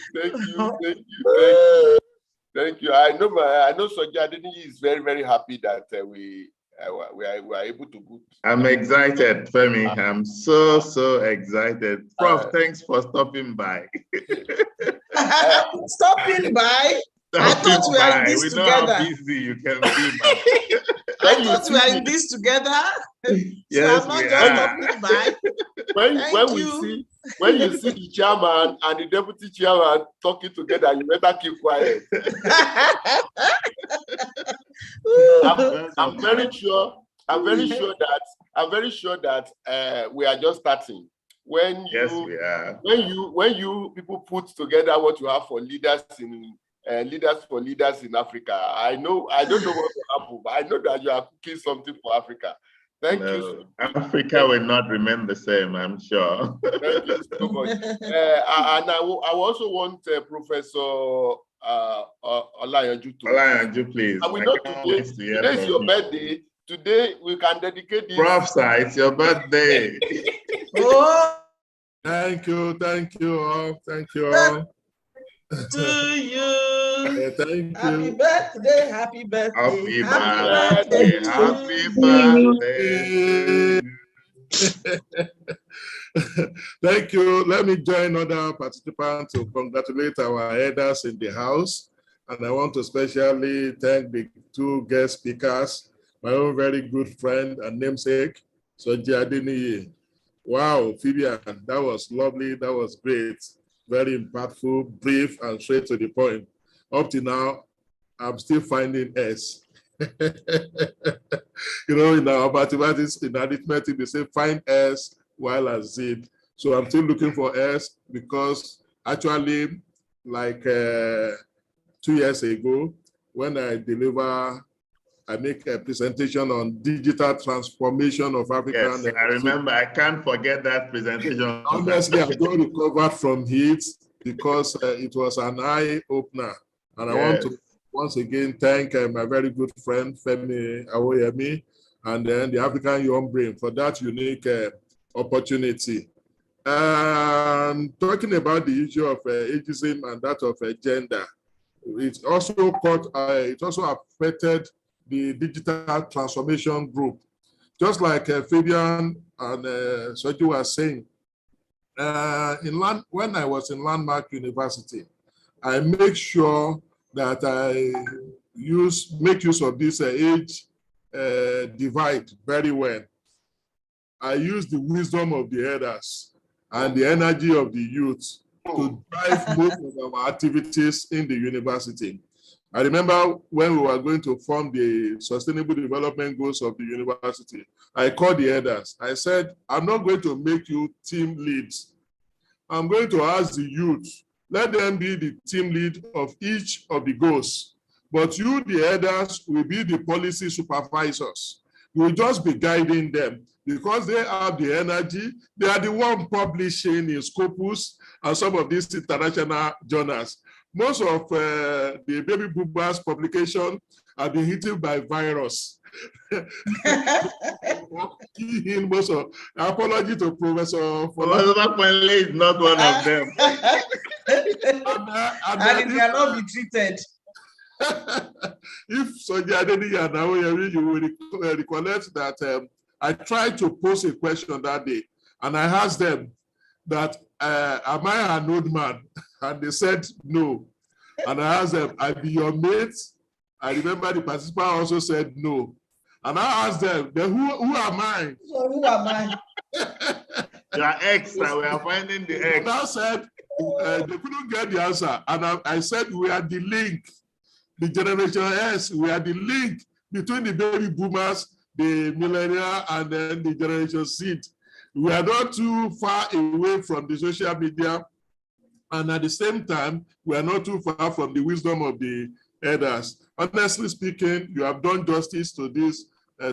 Thank you. I know Soja Adeniyi is very, very happy that we are able to go. I'm excited, Femi. I'm so excited. Prof, thanks for stopping by. Stopping by? I thought we were in this together. We know how busy you can be. I thought we were in this together. Yes, so I'm not just stopping by. When you see the chairman and the deputy chairman talking together, you better keep quiet. I'm very sure that we are just starting. When you people put together what you have for leaders in Africa, I don't know what will happen, but I know that you are cooking something for Africa. Thank you so much. Africa will not remain the same, I'm sure. Thank you so much. And I also want Professor Olayanju to. Olayanju, please. And we know today is your birthday. Today we can dedicate this. Prof, sir, it's your birthday. Oh. Thank you all. Thank you all. To you. Thank happy you. Birthday, happy birthday. Happy birthday. Thank you. Let me join other participants to congratulate our elders in the house. And I want to especially thank the two guest speakers, my own very good friend and namesake, Soji Adeniyi. Wow, Vivian, that was lovely. That was great. Very impactful, brief, and straight to the point. Up to now, I'm still finding S. In our mathematics, in arithmetic, they say find S while as Z. So I'm still looking for S because actually, like 2 years ago, when I make a presentation on digital transformation of Africa. Yes, I remember. I can't forget that presentation. Honestly, I'm going to recover from it because it was an eye-opener. And I want to once again thank my very good friend, Femi Awoyemi, and then the African Young Brain for that unique opportunity. And talking about the issue of ageism and that of gender, it also affected the digital transformation group. Just like Fabian and Soji were saying, when I was in Landmark University, I make sure that I make use of this age divide very well. I use the wisdom of the elders and the energy of the youth to drive most of our activities in the university. I remember when we were going to form the Sustainable Development Goals of the university, I called the elders. I said, I'm not going to make you team leads. I'm going to ask the youth, let them be the team lead of each of the goals. But you, the elders, will be the policy supervisors. We'll just be guiding them because they have the energy. They are the one publishing in Scopus and some of these international journals. Most of the baby boomers publication have been hit by virus. Most of apology to Professor Fola is not one of them. and it cannot be treated. If Soji Adeniyi and Awoyemi, you will recollect that I tried to pose a question that day, and I asked them that, am I an old man? And they said no. And I asked them, I be your mate? I remember the participant also said no. And I asked them, then who am I? So who am I? You are X, we are finding the X. Now said, They couldn't get the answer. And I said, we are the link, the Generation S, we are the link between the baby boomers, the millennial, and then the Generation Z. We are not too far away from the social media. And at the same time, we are not too far from the wisdom of the elders. Honestly speaking, you have done justice to this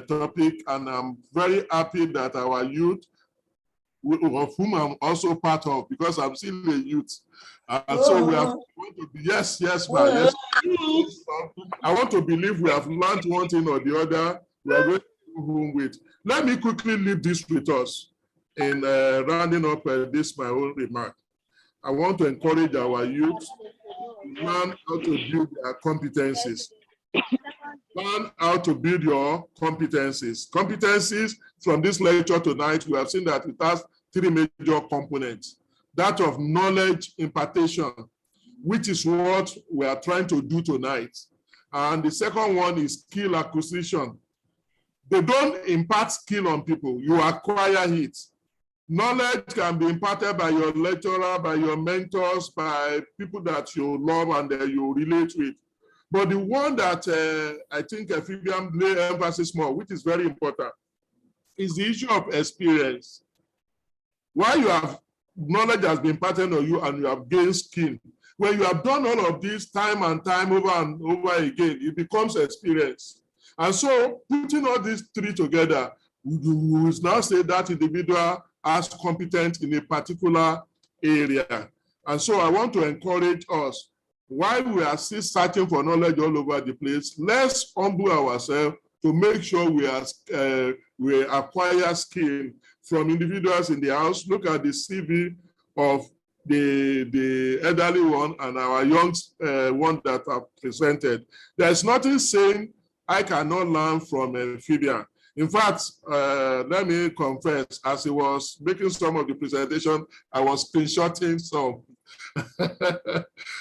topic, and I'm very happy that our youth, of whom I'm also part of, because I'm still a youth. So we have, yes, ma, yes. I want to believe we have learned one thing or the other. We are going to go home with. Let me quickly leave this with us in rounding up this my own remark. I want to encourage our youth to learn how to build their competencies. Learn how to build your competencies. Competencies from this lecture tonight, we have seen that it has three major components. That of knowledge impartation, which is what we are trying to do tonight. And the second one is skill acquisition. They don't impart skill on people, you acquire it. Knowledge can be imparted by your lecturer, by your mentors, by people that you love and that you relate with. But the one that I think Phoebe lay emphasis more, which is very important, is the issue of experience. While you have knowledge has been imparted on you and you have gained skill, when you have done all of this time and over again, it becomes experience. And so putting all these three together, you will now say that individual as competent in a particular area. And so I want to encourage us, while we are still searching for knowledge all over the place, let's humble ourselves to make sure we acquire skill from individuals in the house. Look at the CV of the elderly one and our young one that are presented. There's nothing saying I cannot learn from Amphibian. In fact, let me confess, as he was making some of the presentation, I was screenshotting some.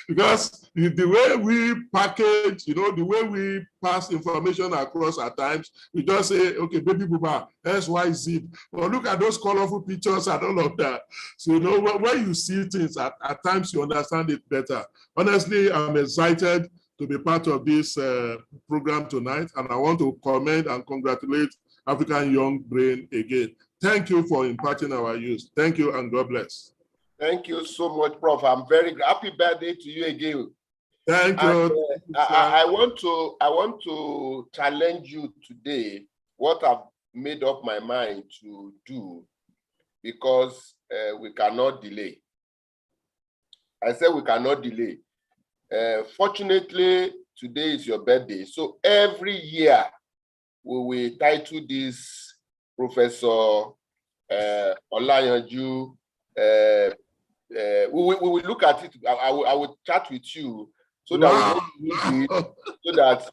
Because the way we package, the way we pass information across at times, we just say, okay, baby boomer, XYZ. Or look at those colorful pictures and all of that. So, when you see things, at times you understand it better. Honestly, I'm excited to be part of this program tonight, and I want to commend and congratulate African Young Brain again. Thank you for imparting our youth. Thank you, and God bless. Thank you so much, Prof. I'm very happy birthday to you again. Thank you. I want to challenge you today. What I've made up my mind to do, because we cannot delay. I said we cannot delay. Fortunately, today is your birthday, so every year we will title this Professor Olayanju. We will look at it. I will chat with you so that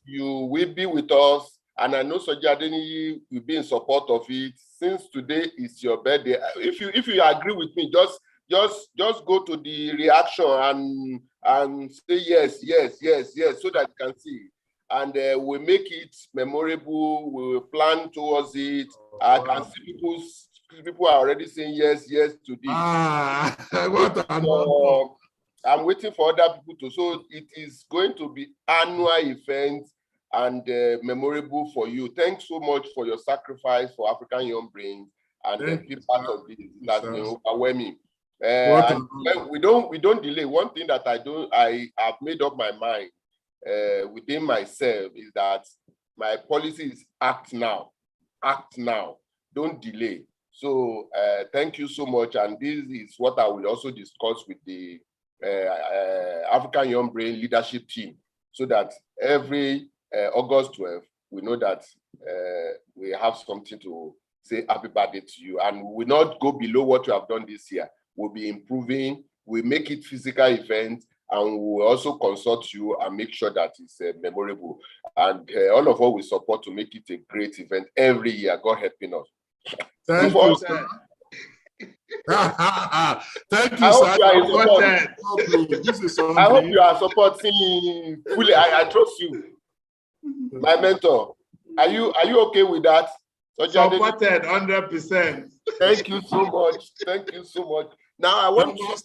you will be with us. And I know Soja Adeniyi will be in support of it. Since today is your birthday, if you agree with me, just go to the reaction and say yes, so that you can see. And we make it memorable. We will plan towards it. I can see people are already saying yes to this. I'm waiting for other people to. So it is going to be annual event and memorable for you. Thanks so much for your sacrifice for African Young Brains and be part of this. That's been overwhelming. We don't delay. One thing that I have made up my mind within myself is that my policy is act now, don't delay. So thank you so much, and this is what I will also discuss with the African Young Brain leadership team, so that every August 12th we know that we have something to say happy birthday to you, and we will not go below what you have done this year. We'll be improving. We make it physical event, and we'll also consult you and make sure that it's memorable. And all of us will support to make it a great event every year. God helping us. Thank you, sir. Thank you, sir. I hope you are supporting fully. I trust you, my mentor. Are you okay with that? Supported 100%. Thank you so much. Thank you so much. Now I want namaste.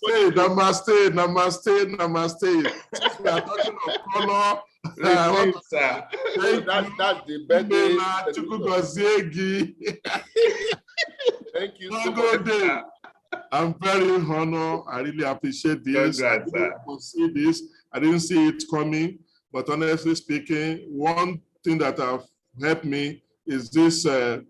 Since we are talking of color, that's the birthday. Thank you so much. I'm very honored. I really appreciate this. I didn't see this. I didn't see it coming. But honestly speaking, one thing that have helped me is this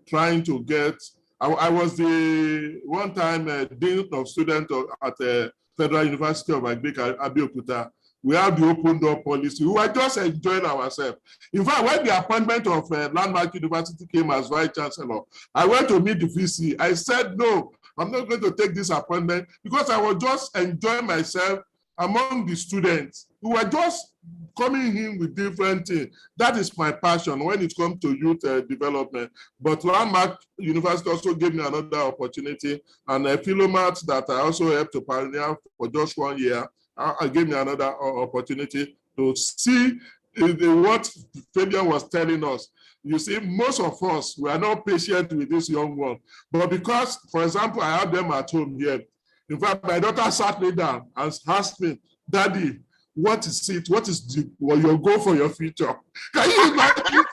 trying to get. I was the one time dean of students at the Federal University of Agriculture, Abeokuta. We have the open door policy. We were just enjoying ourselves. In fact, when the appointment of Landmark University came as vice chancellor, I went to meet the VC. I said, no, I'm not going to take this appointment because I was just enjoying myself among the students who were just coming in with different things. That is my passion when it comes to youth development. But Landmark University also gave me another opportunity, and a Philomath that I also helped to pioneer for just 1 year. I gave me another opportunity to see what Fabian was telling us. You see, most of us, we are not patient with this young one. But because, for example, I have them at home here. In fact, my daughter sat me down and asked me, Daddy, what is it? What is your goal for your future? Can you imagine?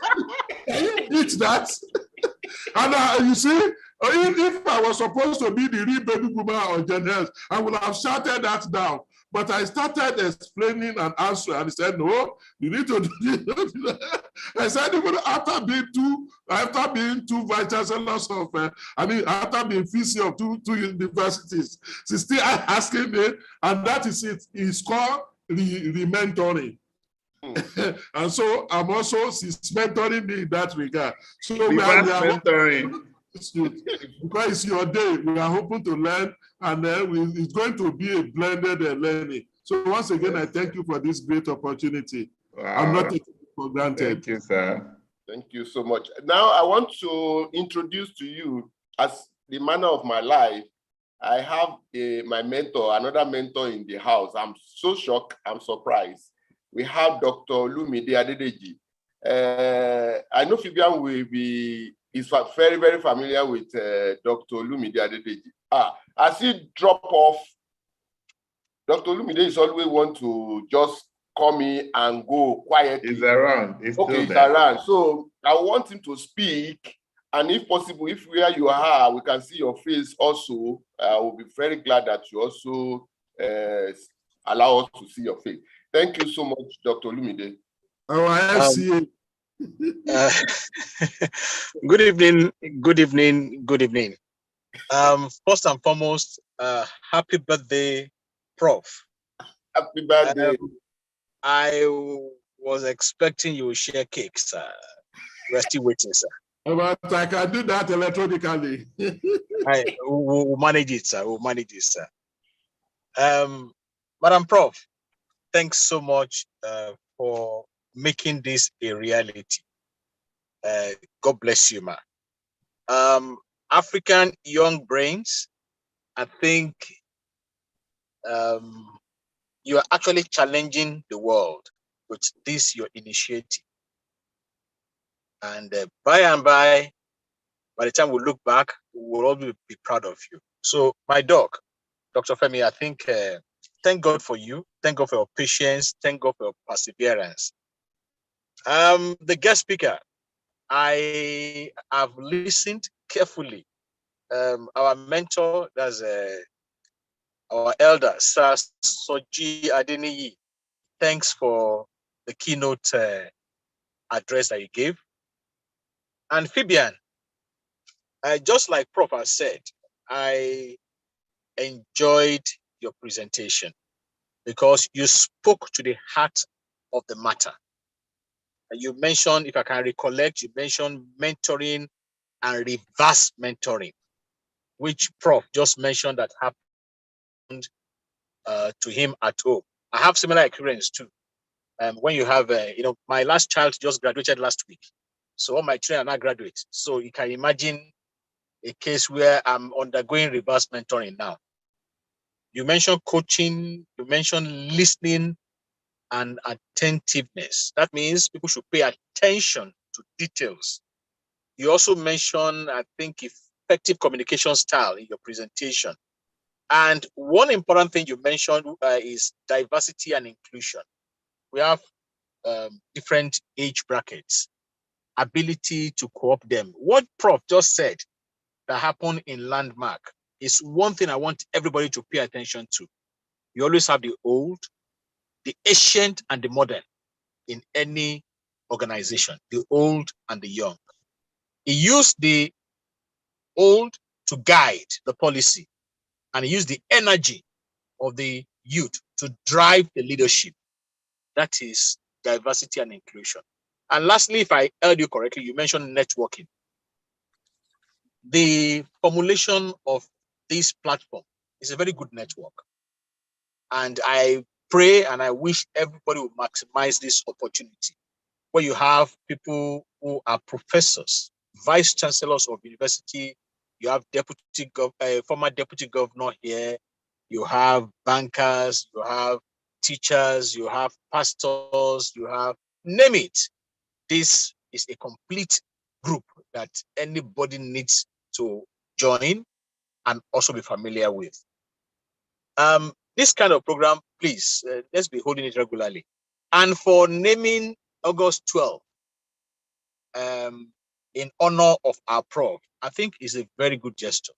Can you beat that? And you see, if I was supposed to be the real baby boomer or Gen X, I would have shouted that down. But I started explaining and answering, and he said, no, you need to do this. I said, even after being two vice chancellors of, after being VC of two universities, she's still asking me, and that is it. It's called re-mentoring. And so I'm also, she's mentoring me in that regard. So we are mentoring. Because it's your day, we are hoping to learn, and then it's going to be a blended learning. So once again, I thank you for this great opportunity. Wow. I'm not taking it for granted. Thank you, sir. Thank you so much. Now I want to introduce to you, as the manner of my life, I have my mentor, another mentor in the house. I'm so shocked, I'm surprised. We have Dr. Olumide Adedeji. I know Fabian is very, very familiar with Dr. Olumide Adedeji. As he drop off, Dr. Olumide is always want to just come in and go quietly. He's around. He's around. So I want him to speak. And if possible, if where you are, we can see your face also. I will be very glad that you also allow us to see your face. Thank you so much, Dr. Olumide. Oh, I see you. Good evening. First and foremost, happy birthday, Prof. Happy birthday. I was expecting you to share cakes, sir. We're still waiting, sir. But I can do that electronically. We'll manage it, sir. Madam Prof, thanks so much for making this a reality. God bless you, ma. African young brains, I think you are actually challenging the world with this, your initiative. And by the time we look back, we'll all be proud of you. So my doc, Dr. Femi, I think, thank God for you. Thank God for your patience. Thank God for your perseverance. The guest speaker, I have listened carefully. Our mentor, that's our elder, Sir Soji Adeniyi. Thanks for the keynote address that you gave. And Fabian, just like Prof has said, I enjoyed your presentation because you spoke to the heart of the matter. You mentioned, if I can recollect, you mentioned mentoring and reverse mentoring, which Prof just mentioned that happened to him at home. I have similar experience too. When you have, my last child just graduated last week. So all my children are now graduates. So you can imagine a case where I'm undergoing reverse mentoring now. You mentioned coaching, you mentioned listening and attentiveness. That means people should pay attention to details. You also mentioned, I think, effective communication style in your presentation. And one important thing you mentioned is diversity and inclusion. We have different age brackets, ability to co-opt them. What Prof just said that happened in Landmark is one thing I want everybody to pay attention to. You always have the old, the ancient, and the modern in any organization, the old and the young. He used the old to guide the policy, and he used the energy of the youth to drive the leadership. That is diversity and inclusion. And lastly, if I heard you correctly, you mentioned networking. The formulation of this platform is a very good network. And I pray and I wish everybody will maximize this opportunity, where you have people who are professors, vice chancellors of university, you have former deputy governor here, you have bankers, you have teachers, you have pastors, you have, name it. This is a complete group that anybody needs to join and also be familiar with. This kind of program, please, let's be holding it regularly. And for naming August 12th, in honor of our prof, I think is a very good gesture.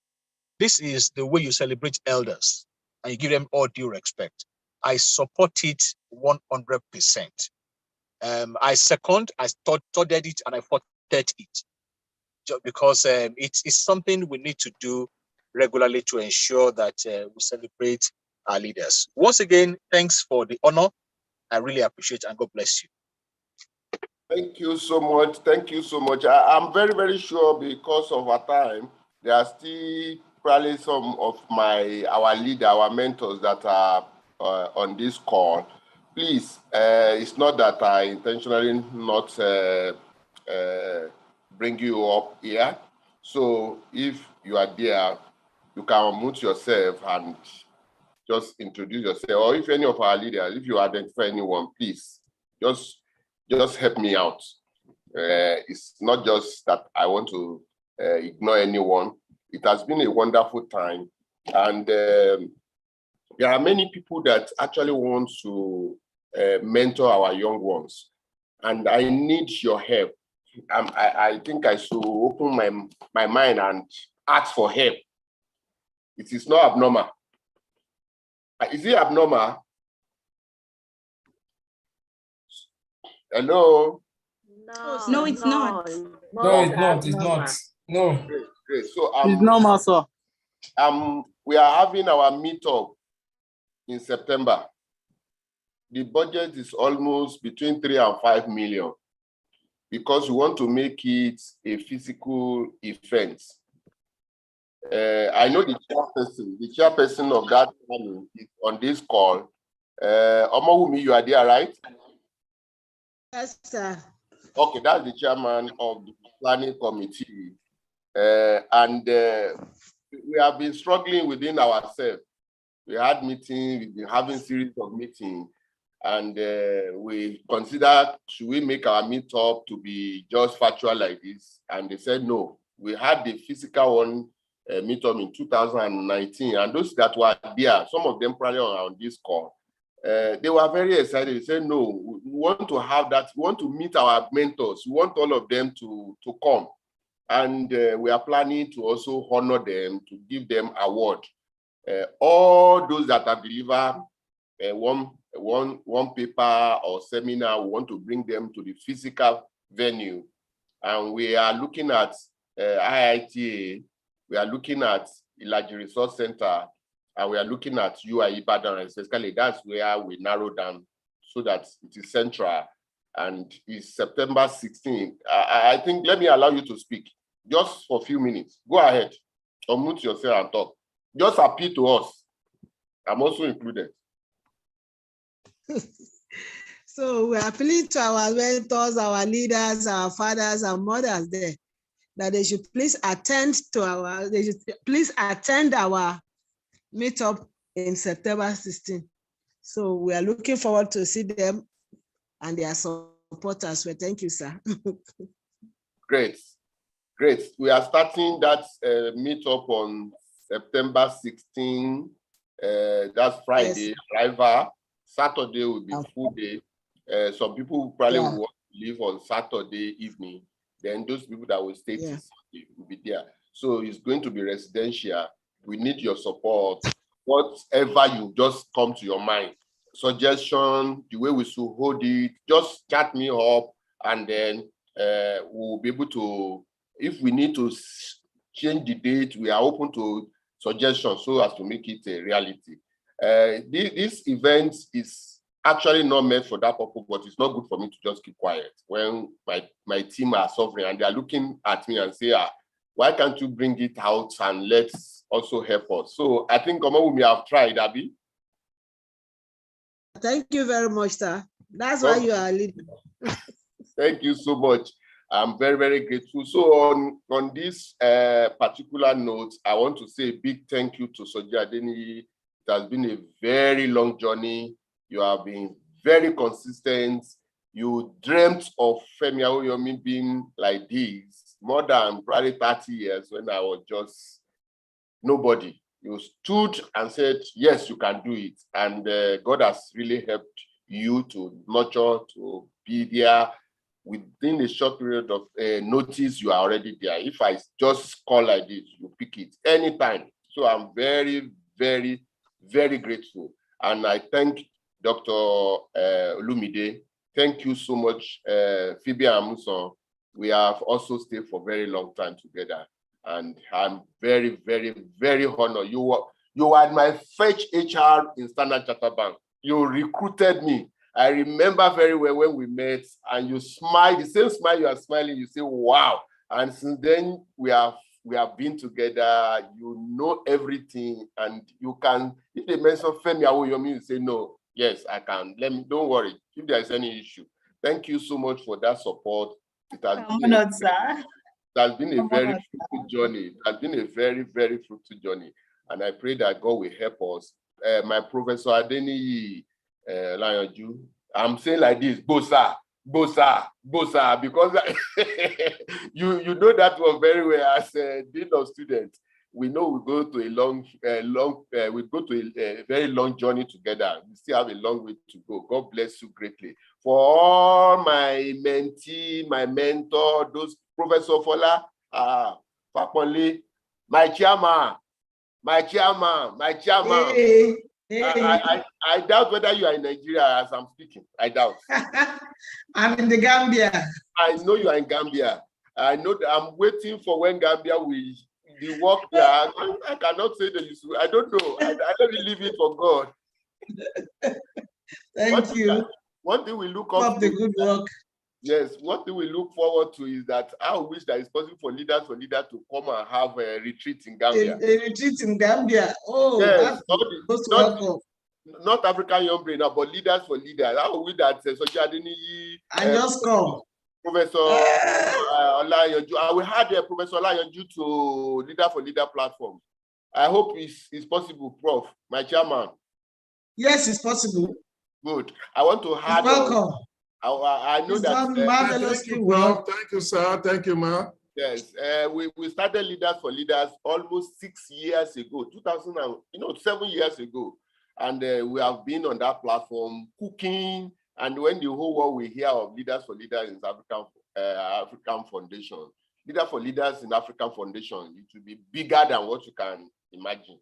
This is the way you celebrate elders and you give them all due respect. I support it 100%. I second, I studied it and I fought it because it's something we need to do regularly to ensure that we celebrate our leaders. Once again, thanks for the honor. I really appreciate it and God bless you. Thank you so much. Thank you so much. I'm very, very sure because of our time, there are still probably some of our leader, our mentors that are on this call. Please, it's not that I intentionally not bring you up here. So if you are there, you can unmute yourself and just introduce yourself. Or if any of our leaders, if you identify anyone, please just help me out. It's not just that I want to ignore anyone. It has been a wonderful time. And there are many people that actually want to mentor our young ones. And I need your help. I think I should open my mind and ask for help. It is not abnormal. Is it abnormal? Hello? No, it's not. No, it's not. It's not. No. Great. So it's normal, sir. We are having our meetup in September. The budget is almost between 3 and 5 million because we want to make it a physical event. I know the chairperson of that planning is on this call. Omowumi, you are there, right? Yes, sir. Okay, that's the chairman of the planning committee. We have been struggling within ourselves. We had meetings, we've been having series of meetings, and we considered, should we make our meetup to be just virtual like this? And they said no. We had the physical one meetup in 2019, and those that were there, some of them probably are on this call, they were very excited. They said, no, we want to have that. We want to meet our mentors. We want all of them to come. And we are planning to also honor them, to give them award. All those that have delivered one paper or seminar, we want to bring them to the physical venue. And we are looking at IITA, we are looking at Ilaji Resource Center, and we are looking at UI Ibadan, and especially that's where we narrow down so that it is central. And it's September 16th. I think, let me allow you to speak just for a few minutes. Go ahead, unmute yourself and talk. Just appeal to us. I'm also included. So we're appealing to our mentors, our leaders, our fathers and mothers there, that they should please attend our meetup in September 16th. So we are looking forward to see them and their supporters. Well, thank you, sir. Great. We are starting that meetup on September 16, that's Friday, arrival. Saturday will be full day. Some people probably will want to leave on Saturday evening. Then those people that will stay till Sunday will be there. So it's going to be residential. We need your support. Whatever you just come to your mind, suggestion, the way we should hold it, just chat me up, and then we'll be able to, if we need to change the date, we are open to suggestions so as to make it a reality. This event is actually not meant for that purpose, but it's not good for me to just keep quiet when my team are suffering and they are looking at me and say, why can't you bring it out and let's also help us? So I think we have tried, Abby. Thank you very much, sir. That's why you are leading. Thank you so much. I'm very, very grateful. So on this particular note, I want to say a big thank you to Soji Adeniyi. It has been a very long journey. You have been very consistent. You dreamt of Femi Awoyomi being like this more than probably 30 years when I was just nobody. You stood and said, yes, you can do it. And God has really helped you to nurture, to be there. Within a short period of notice, you are already there. If I just call like this, you pick it anytime. So I'm very, very, very grateful. And I thank Dr. Olumide. Thank you so much, Phoebe Amuson. We have also stayed for a very long time together. And I'm very, very, very honored. You were my first HR in Standard Chartered Bank. You recruited me. I remember very well when we met and you smiled, the same smile you are smiling, you say, wow. And since then, we have been together, you know everything, and you can, if they mention Femi Awoyomi, you say, no, yes, I can. Don't worry, if there is any issue. Thank you so much for that support. It has been a very fruitful journey. It has been a very, very fruitful journey. And I pray that God will help us. My Professor Adeniyi, Lionju, I'm saying like this, Bosa, because you know that one very well as a dean of students. We know we go to a very long journey together. We still have a long way to go. God bless you greatly. For all my mentee, my mentor, those Professor Fola, Fakonle, my chairman. Hey. I doubt whether you are in Nigeria as I'm speaking. I doubt. I'm in the Gambia. I know you are in Gambia. I know that I'm waiting for when Gambia will the work there. I cannot say that I don't know. I don't leave it for God. Thank you. One thing we look up the good work. Yes, one thing we look forward to is that I wish that it's possible for leaders to come and have a retreat in Gambia. A retreat in Gambia. Oh, yes, not African Young Brain, but leaders for leaders. I wish that Soji Adeniyi, I just come. Professor Olayanju. I will have Professor Olayanju to Leader for Leader platform. I hope it's possible, Prof, my chairman. Yes, it's possible. Good. I want to have. Welcome. I know that. Marvelously well. Thank you, sir. Thank you, ma. Yes, we started Leaders for Leaders almost 6 years ago, 7 years ago, and we have been on that platform cooking. And when the whole world will hear of Leaders for Leaders in African Foundation, Leaders for Leaders in African Foundation, it will be bigger than what you can imagine.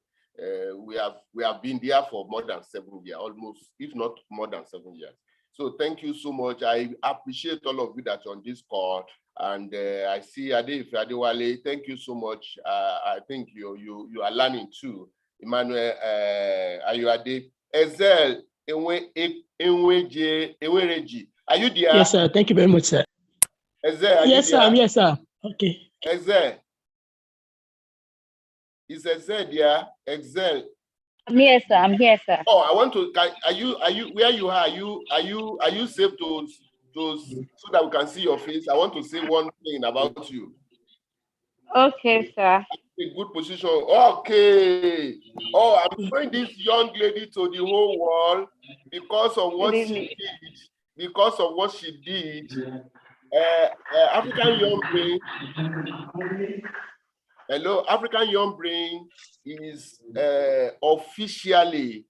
We have been there for more than 7 years, almost, if not more than 7 years. So thank you so much. I appreciate all of you that are on this call. And I see Ade Adewale. Thank you so much. I think you are learning too. Emmanuel Ayuade. Ezel Enwereji. Are you there? Yes, sir. Thank you very much, sir. Ezel, yes, sir. Yes, sir. Okay. Ezel. Is Ezel there? Ezel. I'm here, sir. I'm here, sir. Oh, I want to. Are you where you are? Are you safe to so that we can see your face? I want to say one thing about you. Okay, sir. A good position. Okay. Oh, I'm showing this young lady to the whole world because of what she did. Because of what she did. African Young Brain. Hello, African Young Brain is officially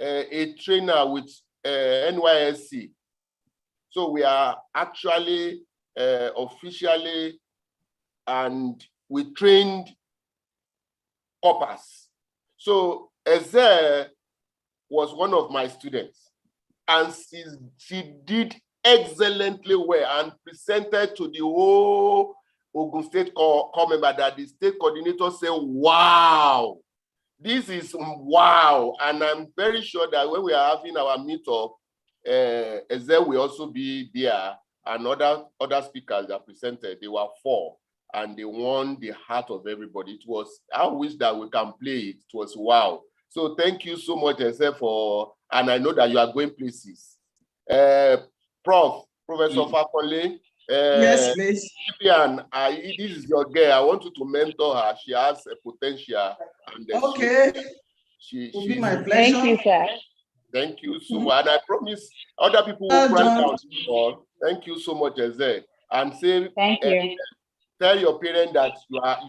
a trainer with NYSC. So we are actually officially, and we trained corpers. So Eze was one of my students, and she did excellently well and presented to the whole Ogun State core member that the state coordinator said, wow, this is wow. And I'm very sure that when we are having our meetup, Eze will also be there, and other speakers that presented, they were 4, and they won the heart of everybody. It was, I wish that we can play it. It was wow. So thank you so much, Eze, and I know that you are going places. Professor Fakole, yes, please. Vivian, this is your girl. I want you to mentor her. She has a potential. And okay. She's my pleasure. Thank you, sir. Thank you so much. And I promise other people will grant down this call. Thank you so much, Eze. And say, thank you. Tell your parents that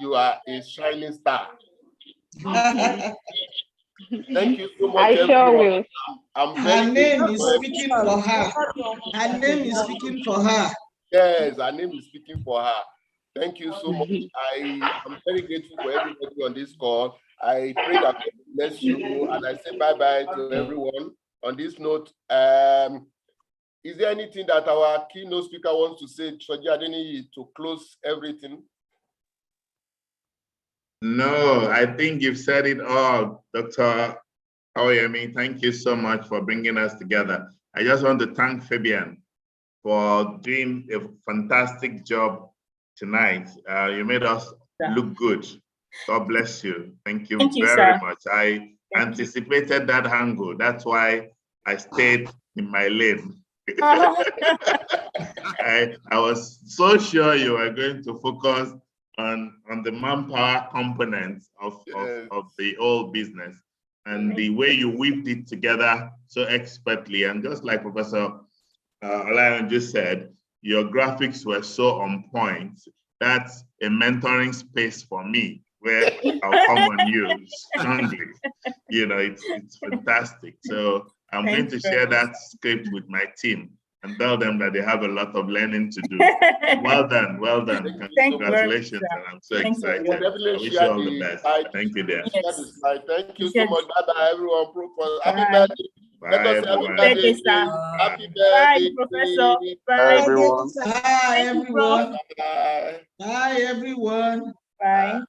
you are a shining star. Thank you so much. I sure will. Her name is speaking for her. Her name is speaking for her. Yes, her name is speaking for her. Thank you so much. I am very grateful for everybody on this call. I pray that God bless you, and I say bye-bye to everyone. On this note, is there anything that our keynote speaker wants to say, Shoji Adeniyi, to close everything? No, I think you've said it all, Dr. Aoyemi. Thank you so much for bringing us together. I just want to thank Fabian for doing a fantastic job tonight. You made us look good. God bless you. Thank you very much. I anticipated that angle. That's why I stayed in my lane. I was so sure you were going to focus on the manpower components of the whole business, and the way you whipped it together so expertly. And just like Professor Olayon just said, your graphics were so on point. That's a mentoring space for me, where I'll come on you strongly. You know, it's fantastic. So I'm going to share that script with my team and tell them that they have a lot of learning to do. Well done, well done. Congratulations, and I'm so excited. I wish you all the best. Thank you, dear. Thank you so much. Bye-bye, everyone. Happy birthday. Bye, everyone. Happy birthday, Bye, Professor. Bye, everyone. Bye, everyone. Bye. Bye, everyone. Bye.